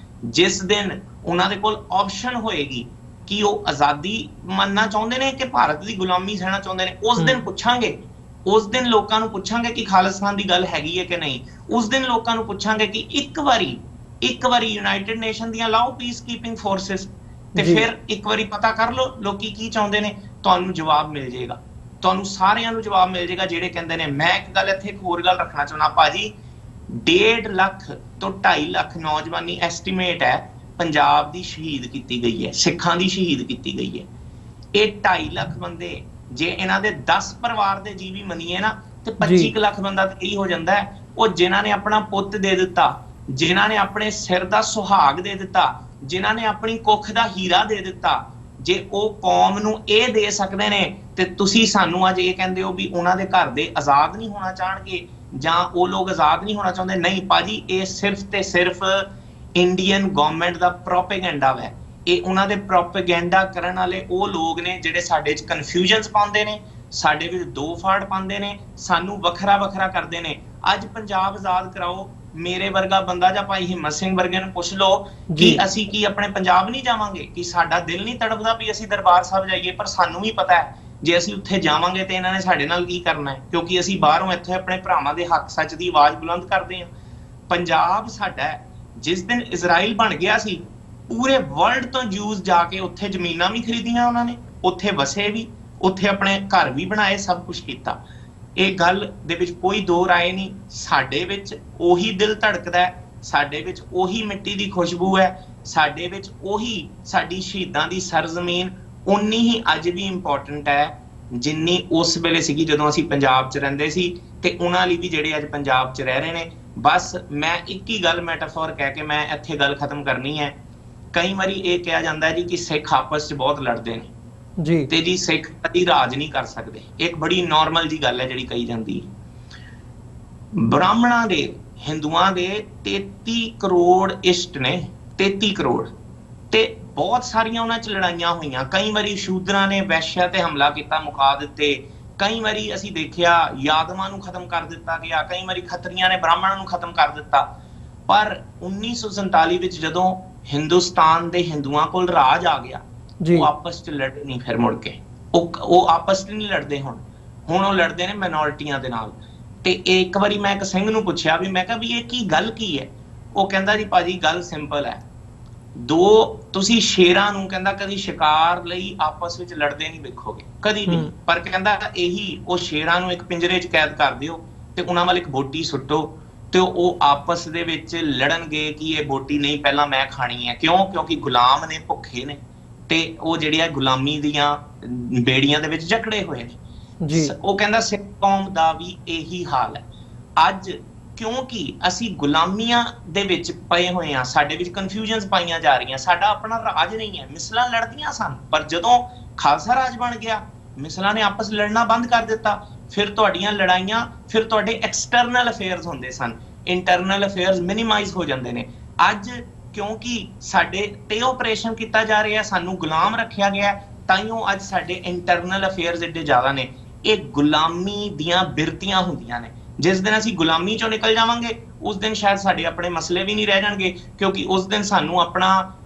ਜਿਸ ਦਿਨ ਉਹਨਾਂ ਦੇ ਕੋਲ ਆਪਸ਼ਨ ਹੋਏਗੀ ਕਿ ਉਹ ਆਜ਼ਾਦੀ ਮੰਨਣਾ ਚਾਹੁੰਦੇ ਨੇ ਕਿ ਭਾਰਤ ਦੀ ਗੁਲਾਮੀ ਸਹਿਣਾ ਚਾਹੁੰਦੇ ਨੇ, ਉਸ ਦਿਨ ਪੁੱਛਾਂਗੇ, ਉਸ ਦਿਨ ਲੋਕਾਂ ਨੂੰ ਪੁੱਛਾਂਗੇ ਕਿ ਖਾਲਿਸਤਾਨ ਦੀ ਗੱਲ ਹੈਗੀ ਹੈ ਕਿ ਨਹੀਂ। ਉਸ ਦਿਨ ਲੋਕਾਂ ਨੂੰ ਪੁੱਛਾਂਗੇ ਕਿ ਇੱਕ ਵਾਰੀ ਯੂਨਾਈਟਿਡ ਨੇਸ਼ਨ ਦੀਆਂ ਲਾਓ ਪੀਸ ਕੀਪਿੰਗ ਫੋਰਸਿਸ, ਤੇ ਫਿਰ ਇੱਕ ਵਾਰੀ ਪਤਾ ਕਰ ਲਓ ਲੋਕੀ ਕੀ ਚਾਹੁੰਦੇ ਨੇ, ਤੁਹਾਨੂੰ ਜਵਾਬ ਮਿਲ ਜਾਏਗਾ। ਤੁਹਾਨੂੰ ਸਾਰਿਆਂ ਨੂੰ ਜਵਾਬ ਮਿਲ ਜਾਏਗਾ ਜਿਹੜੇ ਕਹਿੰਦੇ ਨੇ। ਮੈਂ ਇੱਕ ਗੱਲ ਇੱਥੇ ਇੱਕ ਹੋਰ ਗੱਲ ਰੱਖਣਾ ਚਾਹੁੰਦਾ ਭਾਜੀ, 1.5 ਲੱਖ ਤੋਂ 2.5 ਲੱਖ ਨੌਜਵਾਨੀ ਐਸਟੀਮੇਟ ਹੈ ਪੰਜਾਬ ਦੀ ਸ਼ਹੀਦ ਕੀਤੀ ਗਈ ਹੈ, ਸਿੱਖਾਂ ਦੀ ਸ਼ਹੀਦ ਕੀਤੀ ਗਈ ਹੈ। ਇਹ 2.5 ਲੱਖ ਬੰਦੇ ਜੇ ਇਹਨਾਂ ਦੇ 10 ਪਰਿਵਾਰ ਦੇ ਜੀ ਵੀ ਮੰਨੀਏ ਨਾ ਤੇ 25 ਲੱਖ ਬੰਦਾ ਤਾਂ ਇਹੀ ਹੋ ਜਾਂਦਾ ਹੈ। ਉਹ ਜਿਨ੍ਹਾਂ ਨੇ ਆਪਣਾ ਪੁੱਤ ਦੇ ਦਿੱਤਾ, ਜਿਨ੍ਹਾਂ ਨੇ ਆਪਣੇ ਸਿਰ ਦਾ ਸੁਹਾਗ ਦੇ ਦਿੱਤਾ, ਜਿਨ੍ਹਾਂ ਨੇ ਆਪਣੀ ਕੁੱਖ ਦਾ ਹੀਰਾ ਦੇ ਦਿੱਤਾ, ਜੇ ਉਹ ਕੌਮ ਨੂੰ ਇਹ ਦੇ ਸਕਦੇ ਨੇ ਤੇ ਤੁਸੀਂ ਸਾਨੂੰ ਅੱਜ ਇਹ ਕਹਿੰਦੇ ਹੋ ਵੀ ਉਹਨਾਂ ਦੇ ਘਰ ਦੇ ਆਜ਼ਾਦ ਨਹੀਂ ਹੋਣਾ ਚਾਹਣਗੇ ਜਾਂ ਉਹ ਲੋਕ ਆਜ਼ਾਦ ਨਹੀਂ ਹੋਣਾ ਚਾਹੁੰਦੇ। ਨਹੀਂ ਭਾਜੀ, ਇਹ ਸਿਰਫ ਤੇ ਸਿਰਫ ਇੰਡੀਅਨ ਗਵਰਨਮੈਂਟ ਦਾ ਪ੍ਰੋਪੇਗੈਂਡਾ ਹੈ। ਇਹ ਉਹਨਾਂ ਦੇ ਪ੍ਰੋਪੇਗੈਂਡਾ ਕਰਨ ਵਾਲੇ ਉਹ ਲੋਕ ਨੇ ਜਿਹੜੇ ਸਾਡੇ 'ਚ ਕਨਫਿਊਜ਼ਨਸ ਪਾਉਂਦੇ ਨੇ, ਸਾਡੇ ਵਿੱਚ ਦੋ ਫਾੜ ਪਾਉਂਦੇ ਨੇ, ਸਾਨੂੰ ਵੱਖਰਾ ਕਰਦੇ ਨੇ। ਅੱਜ ਪੰਜਾਬ ਆਜ਼ਾਦ ਕਰਾਓ, ਮੇਰੇ ਵਰਗਾ ਬੰਦਾ ਜਾਂ ਭਾਈ ਹਿੰਮਤ ਸਿੰਘ ਵਰਗੇ ਨੂੰ ਪੁੱਛ ਲਓ ਕਿ ਅਸੀਂ ਕੀ ਆਪਣੇ ਪੰਜਾਬ ਨਹੀਂ ਜਾਵਾਂਗੇ? ਕਿ ਸਾਡਾ ਦਿਲ ਨਹੀਂ ਤੜਫਦਾ ਵੀ ਅਸੀਂ ਦਰਬਾਰ ਸਾਹਿਬ ਜਾਈਏ? ਪਰ ਸਾਨੂੰ ਵੀ ਪਤਾ ਹੈ ਜੇ ਅਸੀਂ ਉੱਥੇ ਜਾਵਾਂਗੇ ਤੇ ਇਹਨਾਂ ਨੇ ਸਾਡੇ ਨਾਲ ਕੀ ਕਰਨਾ ਹੈ, ਕਿਉਂਕਿ ਅਸੀਂ ਬਾਹਰੋਂ ਇੱਥੇ ਆਪਣੇ ਭਰਾਵਾਂ ਦੇ ਹੱਕ ਸੱਚ ਦੀ ਆਵਾਜ਼ ਬੁਲੰਦ ਕਰਦੇ ਹਾਂ। ਪੰਜਾਬ ਸਾਡਾ ਹੈ। ਜਿਸ ਦਿਨ ਇਜ਼ਰਾਈਲ ਬਣ ਗਿਆ ਸੀ, ਪੂਰੇ ਵਰਲਡ ਤੋਂ ਜੂਸ ਜਾ ਕੇ ਉੱਥੇ ਜ਼ਮੀਨਾਂ ਵੀ ਖਰੀਦੀਆਂ ਉਹਨਾਂ ਨੇ, ਉੱਥੇ ਵਸੇ ਵੀ, ਉੱਥੇ ਆਪਣੇ ਘਰ ਵੀ ਬਣਾਏ, ਸਭ ਕੁਝ ਕੀਤਾ। ਇਹ ਗੱਲ ਦੇ ਵਿੱਚ ਕੋਈ ਦੋ ਰਾਏ ਨਹੀਂ। ਸਾਡੇ ਵਿੱਚ ਉਹੀ ਦਿਲ ਧੜਕਦਾ ਹੈ, ਸਾਡੇ ਵਿੱਚ ਉਹੀ ਮਿੱਟੀ ਦੀ ਖੁਸ਼ਬੂ ਹੈ, ਸਾਡੇ ਵਿੱਚ ਉਹੀ ਸਾਡੀ ਸ਼ਹੀਦਾਂ ਦੀ ਸਰਜ਼ਮੀਨ ਉਨੀ ਹੀ ਅੱਜ ਵੀ ਇੰਪੋਰਟੈਂਟ ਹੈ ਜਿੰਨੀ ਉਸ ਵੇਲੇ ਸੀਗੀ ਜਦੋਂ ਅਸੀਂ ਪੰਜਾਬ 'ਚ ਰਹਿੰਦੇ ਸੀ, ਤੇ ਉਹਨਾਂ ਲਈ ਵੀ ਜਿਹੜੇ ਅੱਜ ਪੰਜਾਬ 'ਚ ਰਹਿ ਰਹੇ ਨੇ। ਬਸ ਮੈਂ ਇੱਕ ਹੀ ਗੱਲ ਮੈਟਾਫੋਰ ਕਹਿ ਕੇ ਮੈਂ ਇੱਥੇ ਗੱਲ ਖਤਮ ਕਰਨੀ ਹੈ। ਕਈ ਵਾਰੀ ਇਹ ਕਿਹਾ ਜਾਂਦਾ ਹੈ ਜੀ ਕਿ ਸਿੱਖ ਆਪਸ 'ਚ ਬਹੁਤ ਲੜਦੇ ਨੇ ਜੀ, ਤੇ ਜੀ ਸਿੱਖ ਕਦੀ ਰਾਜ ਨਹੀਂ ਕਰ ਸਕਦੇ। ਇੱਕ ਬੜੀ ਨਾਰਮਲ ਜੀ ਗੱਲ ਹੈ ਜਿਹੜੀ ਕਹੀ ਜਾਂਦੀ ਹੈ। ਬ੍ਰਾਹਮਣਾਂ ਦੇ, ਹਿੰਦੂਆਂ ਦੇ 33 ਕਰੋੜ ਇਸ਼ਟ ਨੇ, 33 ਕਰੋੜ, ਤੇ ਬਹੁਤ ਸਾਰੀਆਂ ਉਹਨਾਂ 'ਚ ਲੜਾਈਆਂ ਹੋਈਆਂ। ਕਈ ਵਾਰੀ ਸ਼ੂਦਰਾਂ ਨੇ ਵੈਸ਼ਿਆ ਤੇ ਹਮਲਾ ਕੀਤਾ, ਮੁਕਾ ਦਿੱਤੇ। ਕਈ ਵਾਰੀ ਅਸੀਂ ਦੇਖਿਆ ਯਾਦਵਾਂ ਨੂੰ ਖਤਮ ਕਰ ਦਿੱਤਾ ਗਿਆ, ਕਈ ਵਾਰੀ ਖੱਤਰੀਆਂ ਨੇ ਬ੍ਰਾਹਮਣਾਂ ਨੂੰ ਖਤਮ ਕਰ ਦਿੱਤਾ। ਪਰ 1947 ਵਿੱਚ ਜਦੋਂ ਹਿੰਦੁਸਤਾਨ ਦੇ ਹਿੰਦੂਆਂ ਕੋਲ ਰਾਜ ਆ ਗਿਆ, ਉਹ ਆਪਸ 'ਚ ਲੜੇ ਨਹੀਂ। ਫਿਰ ਮੁੜ ਕੇ ਉਹ ਆਪਸ 'ਚ ਨਹੀਂ ਲੜਦੇ। ਹੁਣ ਉਹ ਲੜਦੇ ਨੇ ਮਾਈਨੋਰਟੀਆਂ ਦੇ ਨਾਲ। ਤੇ ਇੱਕ ਵਾਰੀ ਮੈਂ ਇੱਕ ਸਿੰਘ ਨੂੰ ਪੁੱਛਿਆ ਵੀ, ਮੈਂ ਕਿਹਾ ਵੀ ਇਹ ਕੀ ਗੱਲ ਕੀ ਹੈ? ਉਹ ਕਹਿੰਦਾ ਜੀ ਭਾਜੀ ਗੱਲ ਸਿੰਪਲ ਹੈ, ਤੁਸੀਂ ਸ਼ੇਰਾਂ ਨੂੰ ਕਹਿੰਦਾ ਕਦੀ ਸ਼ਿਕਾਰ ਲਈ ਆਪਸ ਵਿੱਚ ਲੜਦੇ ਨਹੀਂ ਵੇਖੋਗੇ ਕਦੀ ਵੀ। ਪਰ ਕਹਿੰਦਾ ਇਹੀ ਉਹ ਸ਼ੇਰਾਂ ਨੂੰ ਇੱਕ ਪਿੰਜਰੇ 'ਚ ਕੈਦ ਕਰ ਦਿਓ ਤੇ ਉਹਨਾਂ ਵੱਲ ਇੱਕ ਬੋਟੀ ਸੁੱਟੋ ਤੇ ਉਹ ਆਪਸ ਦੇ ਵਿੱਚ ਲੜਨਗੇ ਕਿ ਇਹ ਬੋਟੀ ਨਹੀਂ ਪਹਿਲਾਂ ਮੈਂ ਖਾਣੀ ਹੈ। ਕਿਉਂ? ਕਿਉਂਕਿ ਗੁਲਾਮ ਨੇ, ਭੁੱਖੇ ਨੇ, ਤੇ ਉਹ ਜਿਹੜੀਆਂ ਗੁਲਾਮੀ ਦੀਆਂ ਬੇੜੀਆਂ ਦੇ ਵਿੱਚ ਜਕੜੇ ਹੋਏ ਨੇ ਜੀ। ਉਹ ਕਹਿੰਦਾ ਸਿੱਖ ਕੌਮ ਦਾ ਵੀ ਇਹੀ ਹਾਲ ਹੈ ਅੱਜ, ਕਿਉਂਕਿ ਅਸੀਂ ਗੁਲਾਮੀਆਂ ਦੇ ਵਿੱਚ ਪਏ ਹੋਏ ਹਾਂ, ਸਾਡੇ ਵਿੱਚ ਕਨਫਿਊਜ਼ਨਸ ਪਾਈਆਂ ਜਾ ਰਹੀਆਂ। ਸਾਡਾ ਆਪਣਾ ਰਾਜ ਨਹੀਂ ਹੈ। ਮਿਸਲਾਂ ਲੜਦੀਆਂ ਸਨ, ਪਰ ਜਦੋਂ ਖਾਲਸਾ ਰਾਜ ਬਣ ਗਿਆ, ਮਿਸਲਾਂ ਨੇ ਆਪਸ ਲੜਨਾ ਬੰਦ ਕਰ ਦਿੱਤਾ। ਫਿਰ ਤੁਹਾਡੀਆਂ ਲੜਾਈਆਂ, ਫਿਰ ਤੁਹਾਡੇ ਐਕਸਟਰਨਲ ਅਫੇਅਰਸ ਹੁੰਦੇ ਸਨ, ਇੰਟਰਨਲ ਅਫੇਅਰਸ ਮਿਨੀਮਾਈਜ਼ ਹੋ ਜਾਂਦੇ ਨੇ। ਅੱਜ ਕਿਉਂਕਿ ਸਾਡੇ ਤੇ ਆਪਰੇਸ਼ਨ ਕੀਤਾ ਜਾ ਰਿਹਾ, ਸਾਨੂੰ ਗੁਲਾਮ ਰੱਖਿਆ ਗਿਆ, ਤਾਈਓ ਅੱਜ ਸਾਡੇ ਇੰਟਰਨਲ ਅਫੇਅਰਸ ਏਡੇ ਜ਼ਿਆਦਾ ਨੇ। ਇਹ ਗੁਲਾਮੀ ਦੀਆਂ ਬਿਰਤੀਆਂ ਹੁੰਦੀਆਂ ਨੇ। ਜਿਸ ਦਿਨ ਅਸੀਂ ਗੁਲਾਮੀ ਚੋਂ ਨਿਕਲ ਜਾਵਾਂਗੇ, ਉਸ ਦਿਨ ਸ਼ਾਇਦ ਸਾਡੇ ਆਪਣੇ ਮਸਲੇ ਵੀ ਨਹੀਂ ਰਹਿ ਜਾਣਗੇ, ਕਿਉਂਕਿ ਉਸ ਦਿਨ ਸਾਨੂੰ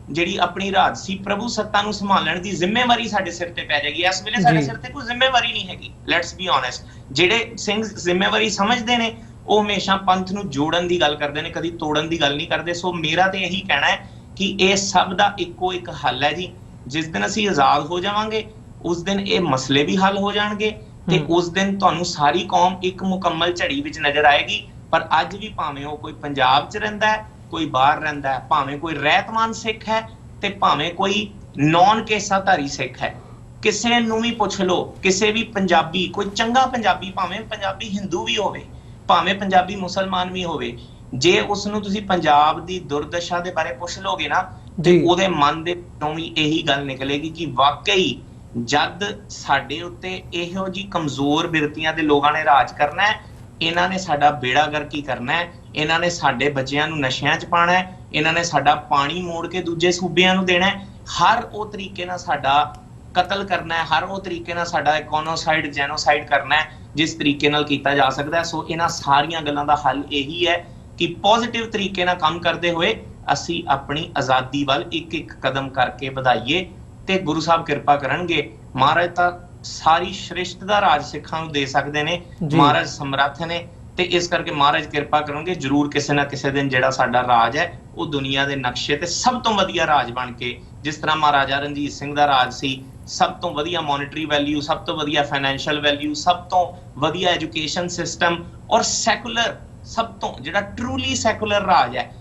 ਜਿਹੜੀ ਆਪਣੀ ਰਾਜਸੀ ਪ੍ਰਭੂ ਸੱਤਾ ਨੂੰ ਸੰਭਾਲਣ ਦੀ ਜ਼ਿੰਮੇਵਾਰੀ ਸਾਡੇ ਸਿਰ ਤੇ ਪੈ ਜਾਏਗੀ। ਇਸ ਵੇਲੇ ਸਾਡੇ ਸਿਰ ਤੇ ਕੋਈ ਜ਼ਿੰਮੇਵਾਰੀ ਨਹੀਂ ਹੈਗੀ। Let's be honest. ਜਿਹੜੇ ਸਿੰਘ ਜ਼ਿੰਮੇਵਾਰੀ ਸਮਝਦੇ ਨੇ ਉਹ ਹਮੇਸ਼ਾ ਪੰਥ ਨੂੰ ਜੋੜਨ ਦੀ ਗੱਲ ਕਰਦੇ ਨੇ, ਕਦੀ ਤੋੜਨ ਦੀ ਗੱਲ ਨਹੀਂ ਕਰਦੇ। ਸੋ ਮੇਰਾ ਤੇ ਇਹੀ ਕਹਿਣਾ ਹੈ ਕਿ ਇਹ ਸਭ ਦਾ ਇੱਕੋ ਇੱਕ ਹੱਲ ਹੈ ਜੀ। ਜਿਸ ਦਿਨ ਅਸੀਂ ਆਜ਼ਾਦ ਹੋ ਜਾਵਾਂਗੇ, ਉਸ ਦਿਨ ਇਹ ਮਸਲੇ ਵੀ ਹੱਲ ਹੋ ਜਾਣਗੇ, ਤੇ ਉਸ ਦਿਨ ਤੁਹਾਨੂੰ ਸਾਰੀ ਕੌਮ ਇੱਕ ਮੁਕੰਮਲ ਝੜੀ ਵਿੱਚ ਨਜ਼ਰ ਆਏਗੀ। ਪਰ ਅੱਜ ਵੀ ਭਾਵੇਂ ਉਹ ਕੋਈ ਪੰਜਾਬ 'ਚ ਰਹਿੰਦਾ ਹੈ, ਕੋਈ ਬਾਹਰ ਰਹਿੰਦਾ ਹੈ, ਭਾਵੇਂ ਕੋਈ ਰਹਿਤਮਾਨ ਸਿੱਖ ਹੈ ਤੇ ਭਾਵੇਂ ਕੋਈ ਨੌਨ ਕੇਸਾਧਾਰੀ ਸਿੱਖ ਹੈ, ਕਿਸੇ ਨੂੰ ਵੀ ਪੁੱਛ ਲਓ, ਕਿਸੇ ਵੀ ਪੰਜਾਬੀ, ਕੋਈ ਚੰਗਾ ਪੰਜਾਬੀ, ਭਾਵੇਂ ਪੰਜਾਬੀ ਹਿੰਦੂ ਵੀ ਹੋਵੇ, ਭਾਵੇਂ ਪੰਜਾਬੀ ਮੁਸਲਮਾਨ ਵੀ ਹੋਵੇ, ਜੇ ਉਸ ਨੂੰ ਤੁਸੀਂ ਪੰਜਾਬ ਦੀ ਦੁਰਦਸ਼ਾ ਦੇ ਬਾਰੇ ਪੁੱਛ ਲਓਗੇ ਨਾ, ਤੇ ਉਹਦੇ ਮਨ ਦੇ ਵਿੱਚੋਂ ਵੀ ਇਹੀ ਗੱਲ ਨਿਕਲੇਗੀ ਕਿ ਵਾਕਈ ਜਦ ਸਾਡੇ ਉੱਤੇ ਇਹੋ ਜੀ ਕਮਜ਼ੋਰ ਬਿਰਤੀਆਂ ਦੇ ਲੋਕਾਂ ਨੇ ਰਾਜ ਕਰਨਾ ਹੈ, ਇਹਨਾਂ ਨੇ ਸਾਡਾ ਬੇੜਾ ਗਰਕ ਹੀ ਕਰਨਾ ਹੈ, ਇਹਨਾਂ ਨੇ ਸਾਡੇ ਬੱਚਿਆਂ ਨੂੰ ਨਸ਼ਿਆਂ 'ਚ ਪਾਣਾ ਹੈ, ਇਹਨਾਂ ਨੇ ਸਾਡਾ ਪਾਣੀ ਮੋੜ ਕੇ ਦੂਜੇ ਸੂਬਿਆਂ ਨੂੰ ਦੇਣਾ ਹੈ, ਹਰ ਉਹ ਤਰੀਕੇ ਨਾਲ ਸਾਡਾ ਕਤਲ ਕਰਨਾ ਹੈ, ਹਰ ਉਹ ਤਰੀਕੇ ਨਾਲ ਸਾਡਾ ਇਕੋਨੋਸਾਈਡ, ਜੈਨੋਸਾਈਡ ਕਰਨਾ ਹੈ, ਜਿਸ ਤਰੀਕੇ ਨਾਲ ਕੀਤਾ ਜਾ ਸਕਦਾ ਹੈ। ਸੋ ਇਹਨਾਂ ਸਾਰੀਆਂ ਗੱਲਾਂ ਦਾ ਹੱਲ ਇਹੀ ਹੈ ਕਿ ਪੋਜ਼ਿਟਿਵ ਤਰੀਕੇ ਨਾਲ ਕੰਮ ਕਰਦੇ ਹੋਏ ਅਸੀਂ ਆਪਣੀ ਆਜ਼ਾਦੀ ਵੱਲ ਇੱਕ ਇੱਕ ਕਦਮ ਕਰਕੇ ਵਧਾਈਏ, ਤੇ ਗੁਰੂ ਸਾਹਿਬ ਕਿਰਪਾ ਕਰਨਗੇ। ਮਹਾਰਾਜ ਤਾਂ ਸਾਰੀ ਸ੍ਰਿਸ਼ਟ ਦਾ ਰਾਜ ਸਿੱਖਾਂ ਨੂੰ ਦੇ ਸਕਦੇ ਨੇ, ਮਹਾਰਾਜ ਸਮਰੱਥ ਨੇ, ਤੇ ਇਸ ਕਰਕੇ ਮਹਾਰਾਜ ਕਿਰਪਾ ਕਰਨਗੇ। ਜ਼ਰੂਰ ਕਿਸੇ ਨਾ ਕਿਸੇ ਦਿਨ ਜਿਹੜਾ ਸਾਡਾ ਰਾਜ ਹੈ ਉਹ ਦੁਨੀਆ ਦੇ ਨਕਸ਼ੇ ਤੇ ਸਭ ਤੋਂ ਵਧੀਆ ਰਾਜ ਬਣ ਕੇ, ਜਿਸ ਤਰ੍ਹਾਂ ਮਹਾਰਾਜਾ ਰਣਜੀਤ ਸਿੰਘ ਦਾ ਰਾਜ ਸੀ, ਸਭ ਤੋਂ ਵਧੀਆ ਮੋਨਿਟਰੀ ਵੈਲਿਊ, ਸਭ ਤੋਂ ਵਧੀਆ ਫਾਈਨੈਂਸ਼ੀਅਲ ਵੈਲਿਊ, ਸਭ ਤੋਂ ਵਧੀਆ ਐਜੂਕੇਸ਼ਨ ਸਿਸਟਮ, ਔਰ ਸੈਕੂਲਰ, ਸਭ ਤੋਂ ਜਿਹੜਾ ਟਰੂਲੀ ਸੈਕੂਲਰ ਰਾਜ ਹੈ।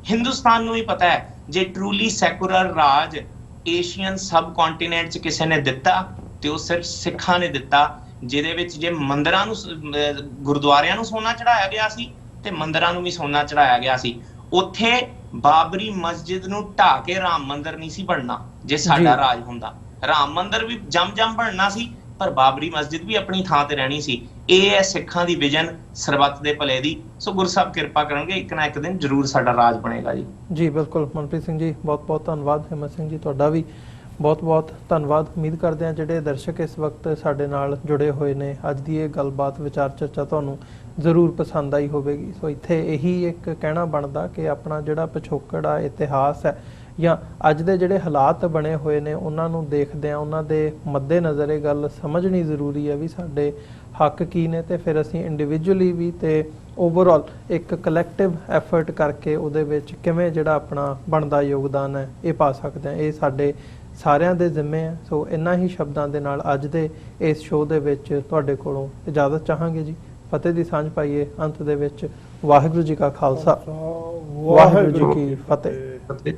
ਹਿੰਦੁਸਤਾਨ ਨੂੰ ਵੀ ਪਤਾ ਹੈ ਜੇ ਟਰੂਲੀ ਸੈਕੂਲਰ ਰਾਜ ਏਸ਼ੀਅਨ ਸਬ ਕੰਟੀਨੈਂਟ 'ਚ ਕਿਸੇ ਨੇ ਦਿੱਤਾ ਤੇ ਉਹ ਸਿਰਫ ਸਿੱਖਾਂ ਨੇ ਦਿੱਤਾ, ਜਿਹਦੇ ਵਿੱਚ ਜੇ ਮੰਦਿਰਾਂ ਨੂੰ, ਗੁਰਦੁਆਰਿਆਂ ਨੂੰ ਸੋਨਾ ਚੜਾਇਆ ਗਿਆ ਸੀ ਤੇ ਮੰਦਿਰਾਂ ਨੂੰ ਵੀ ਸੋਨਾ ਚੜਾਇਆ ਗਿਆ ਸੀ। ਉੱਥੇ ਬਾਬਰੀ ਮਸਜਿਦ ਨੂੰ ਢਾਹ ਕੇ ਰਾਮ ਮੰਦਿਰ ਨਹੀਂ ਸੀ ਬਣਨਾ। ਜੇ ਸਾਡਾ ਰਾਜ ਹੁੰਦਾ, ਰਾਮ ਮੰਦਿਰ ਵੀ ਜਮ ਬਣਨਾ ਸੀ, ਪਰ ਬਾਬਰੀ ਮਸਜਿਦ ਵੀ ਆਪਣੀ ਥਾਂ ਤੇ ਰਹਿਣੀ ਸੀ। ਇਹ ਹੈ ਸਿੱਖਾਂ ਦੀ ਵਿਜ਼ਨ ਸਰਬੱਤ ਦੇ ਭਲੇ ਦੀ। ਸੋ ਗੁਰੂ ਸਾਹਿਬ ਕਿਰਪਾ ਕਰਨਗੇ, ਇੱਕ ਨਾ ਇੱਕ ਦਿਨ ਜ਼ਰੂਰ ਸਾਡਾ ਰਾਜ ਬਣੇਗਾ ਜੀ। ਜੀ ਬਿਲਕੁਲ ਮਨਪ੍ਰੀਤ ਸਿੰਘ ਜੀ, ਬਹੁਤ ਬਹੁਤ ਧੰਨਵਾਦ। ਹਿੰਮਤ ਸਿੰਘ ਜੀ ਤੁਹਾਡਾ ਵੀ ਬਹੁਤ ਬਹੁਤ ਧੰਨਵਾਦ। ਉਮੀਦ ਕਰਦੇ ਹਾਂ ਜਿਹੜੇ ਦਰਸ਼ਕ ਇਸ ਵਕਤ ਸਾਡੇ ਨਾਲ ਜੁੜੇ ਹੋਏ ਨੇ, ਅੱਜ ਦੀ ਇਹ ਗੱਲਬਾਤ ਵਿਚਾਰ ਚਰਚਾ ਤੁਹਾਨੂੰ ਜ਼ਰੂਰ ਪਸੰਦ ਆਈ ਹੋਵੇਗੀ। ਸੋ ਇੱਥੇ ਇਹੀ ਇੱਕ ਕਹਿਣਾ ਬਣਦਾ ਕਿ ਆਪਣਾ ਜਿਹੜਾ ਪਿਛੋਕੜ ਆ, ਇਤਿਹਾਸ ਹੈ ਜਾਂ ਅੱਜ ਦੇ ਜਿਹੜੇ ਹਾਲਾਤ ਬਣੇ ਹੋਏ ਨੇ, ਉਹਨਾਂ ਨੂੰ ਦੇਖਦਿਆਂ ਉਹਨਾਂ ਦੇ ਮੱਦੇ ਨਜ਼ਰ ਇਹ ਗੱਲ ਸਮਝਣੀ ਜ਼ਰੂਰੀ ਹੈ ਵੀ ਸਾਡੇ ਹੱਕ ਕੀ ਨੇ, ਤੇ ਫਿਰ ਅਸੀਂ ਇੰਡੀਵਿਜੂਅਲੀ ਵੀ ਤੇ ਓਵਰਆਲ ਇੱਕ ਕਲੈਕਟਿਵ ਐਫਰਟ ਕਰਕੇ ਉਹਦੇ ਵਿੱਚ ਕਿਵੇਂ ਜਿਹੜਾ ਆਪਣਾ ਬਣਦਾ ਯੋਗਦਾਨ ਹੈ ਇਹ ਪਾ ਸਕਦੇ ਹਾਂ। ਇਹ ਸਾਡੇ ਸਾਰਿਆਂ ਦੇ ਜ਼ਿੰਮੇ ਹੈ। ਸੋ ਇਹਨਾਂ ਹੀ ਸ਼ਬਦਾਂ ਦੇ ਨਾਲ ਅੱਜ ਦੇ ਇਸ ਸ਼ੋਅ ਦੇ ਵਿੱਚ ਤੁਹਾਡੇ ਕੋਲੋਂ ਇਜਾਜ਼ਤ ਚਾਹਾਂਗੇ ਜੀ। ਫਤਿਹ ਦੀ ਸਾਂਝ ਪਾਈਏ ਅੰਤ ਦੇ ਵਿੱਚ। ਵਾਹਿਗੁਰੂ ਜੀ ਕਾ ਖਾਲਸਾ, ਵਾਹਿਗੁਰੂ ਜੀ ਕੀ ਫਤਿਹ।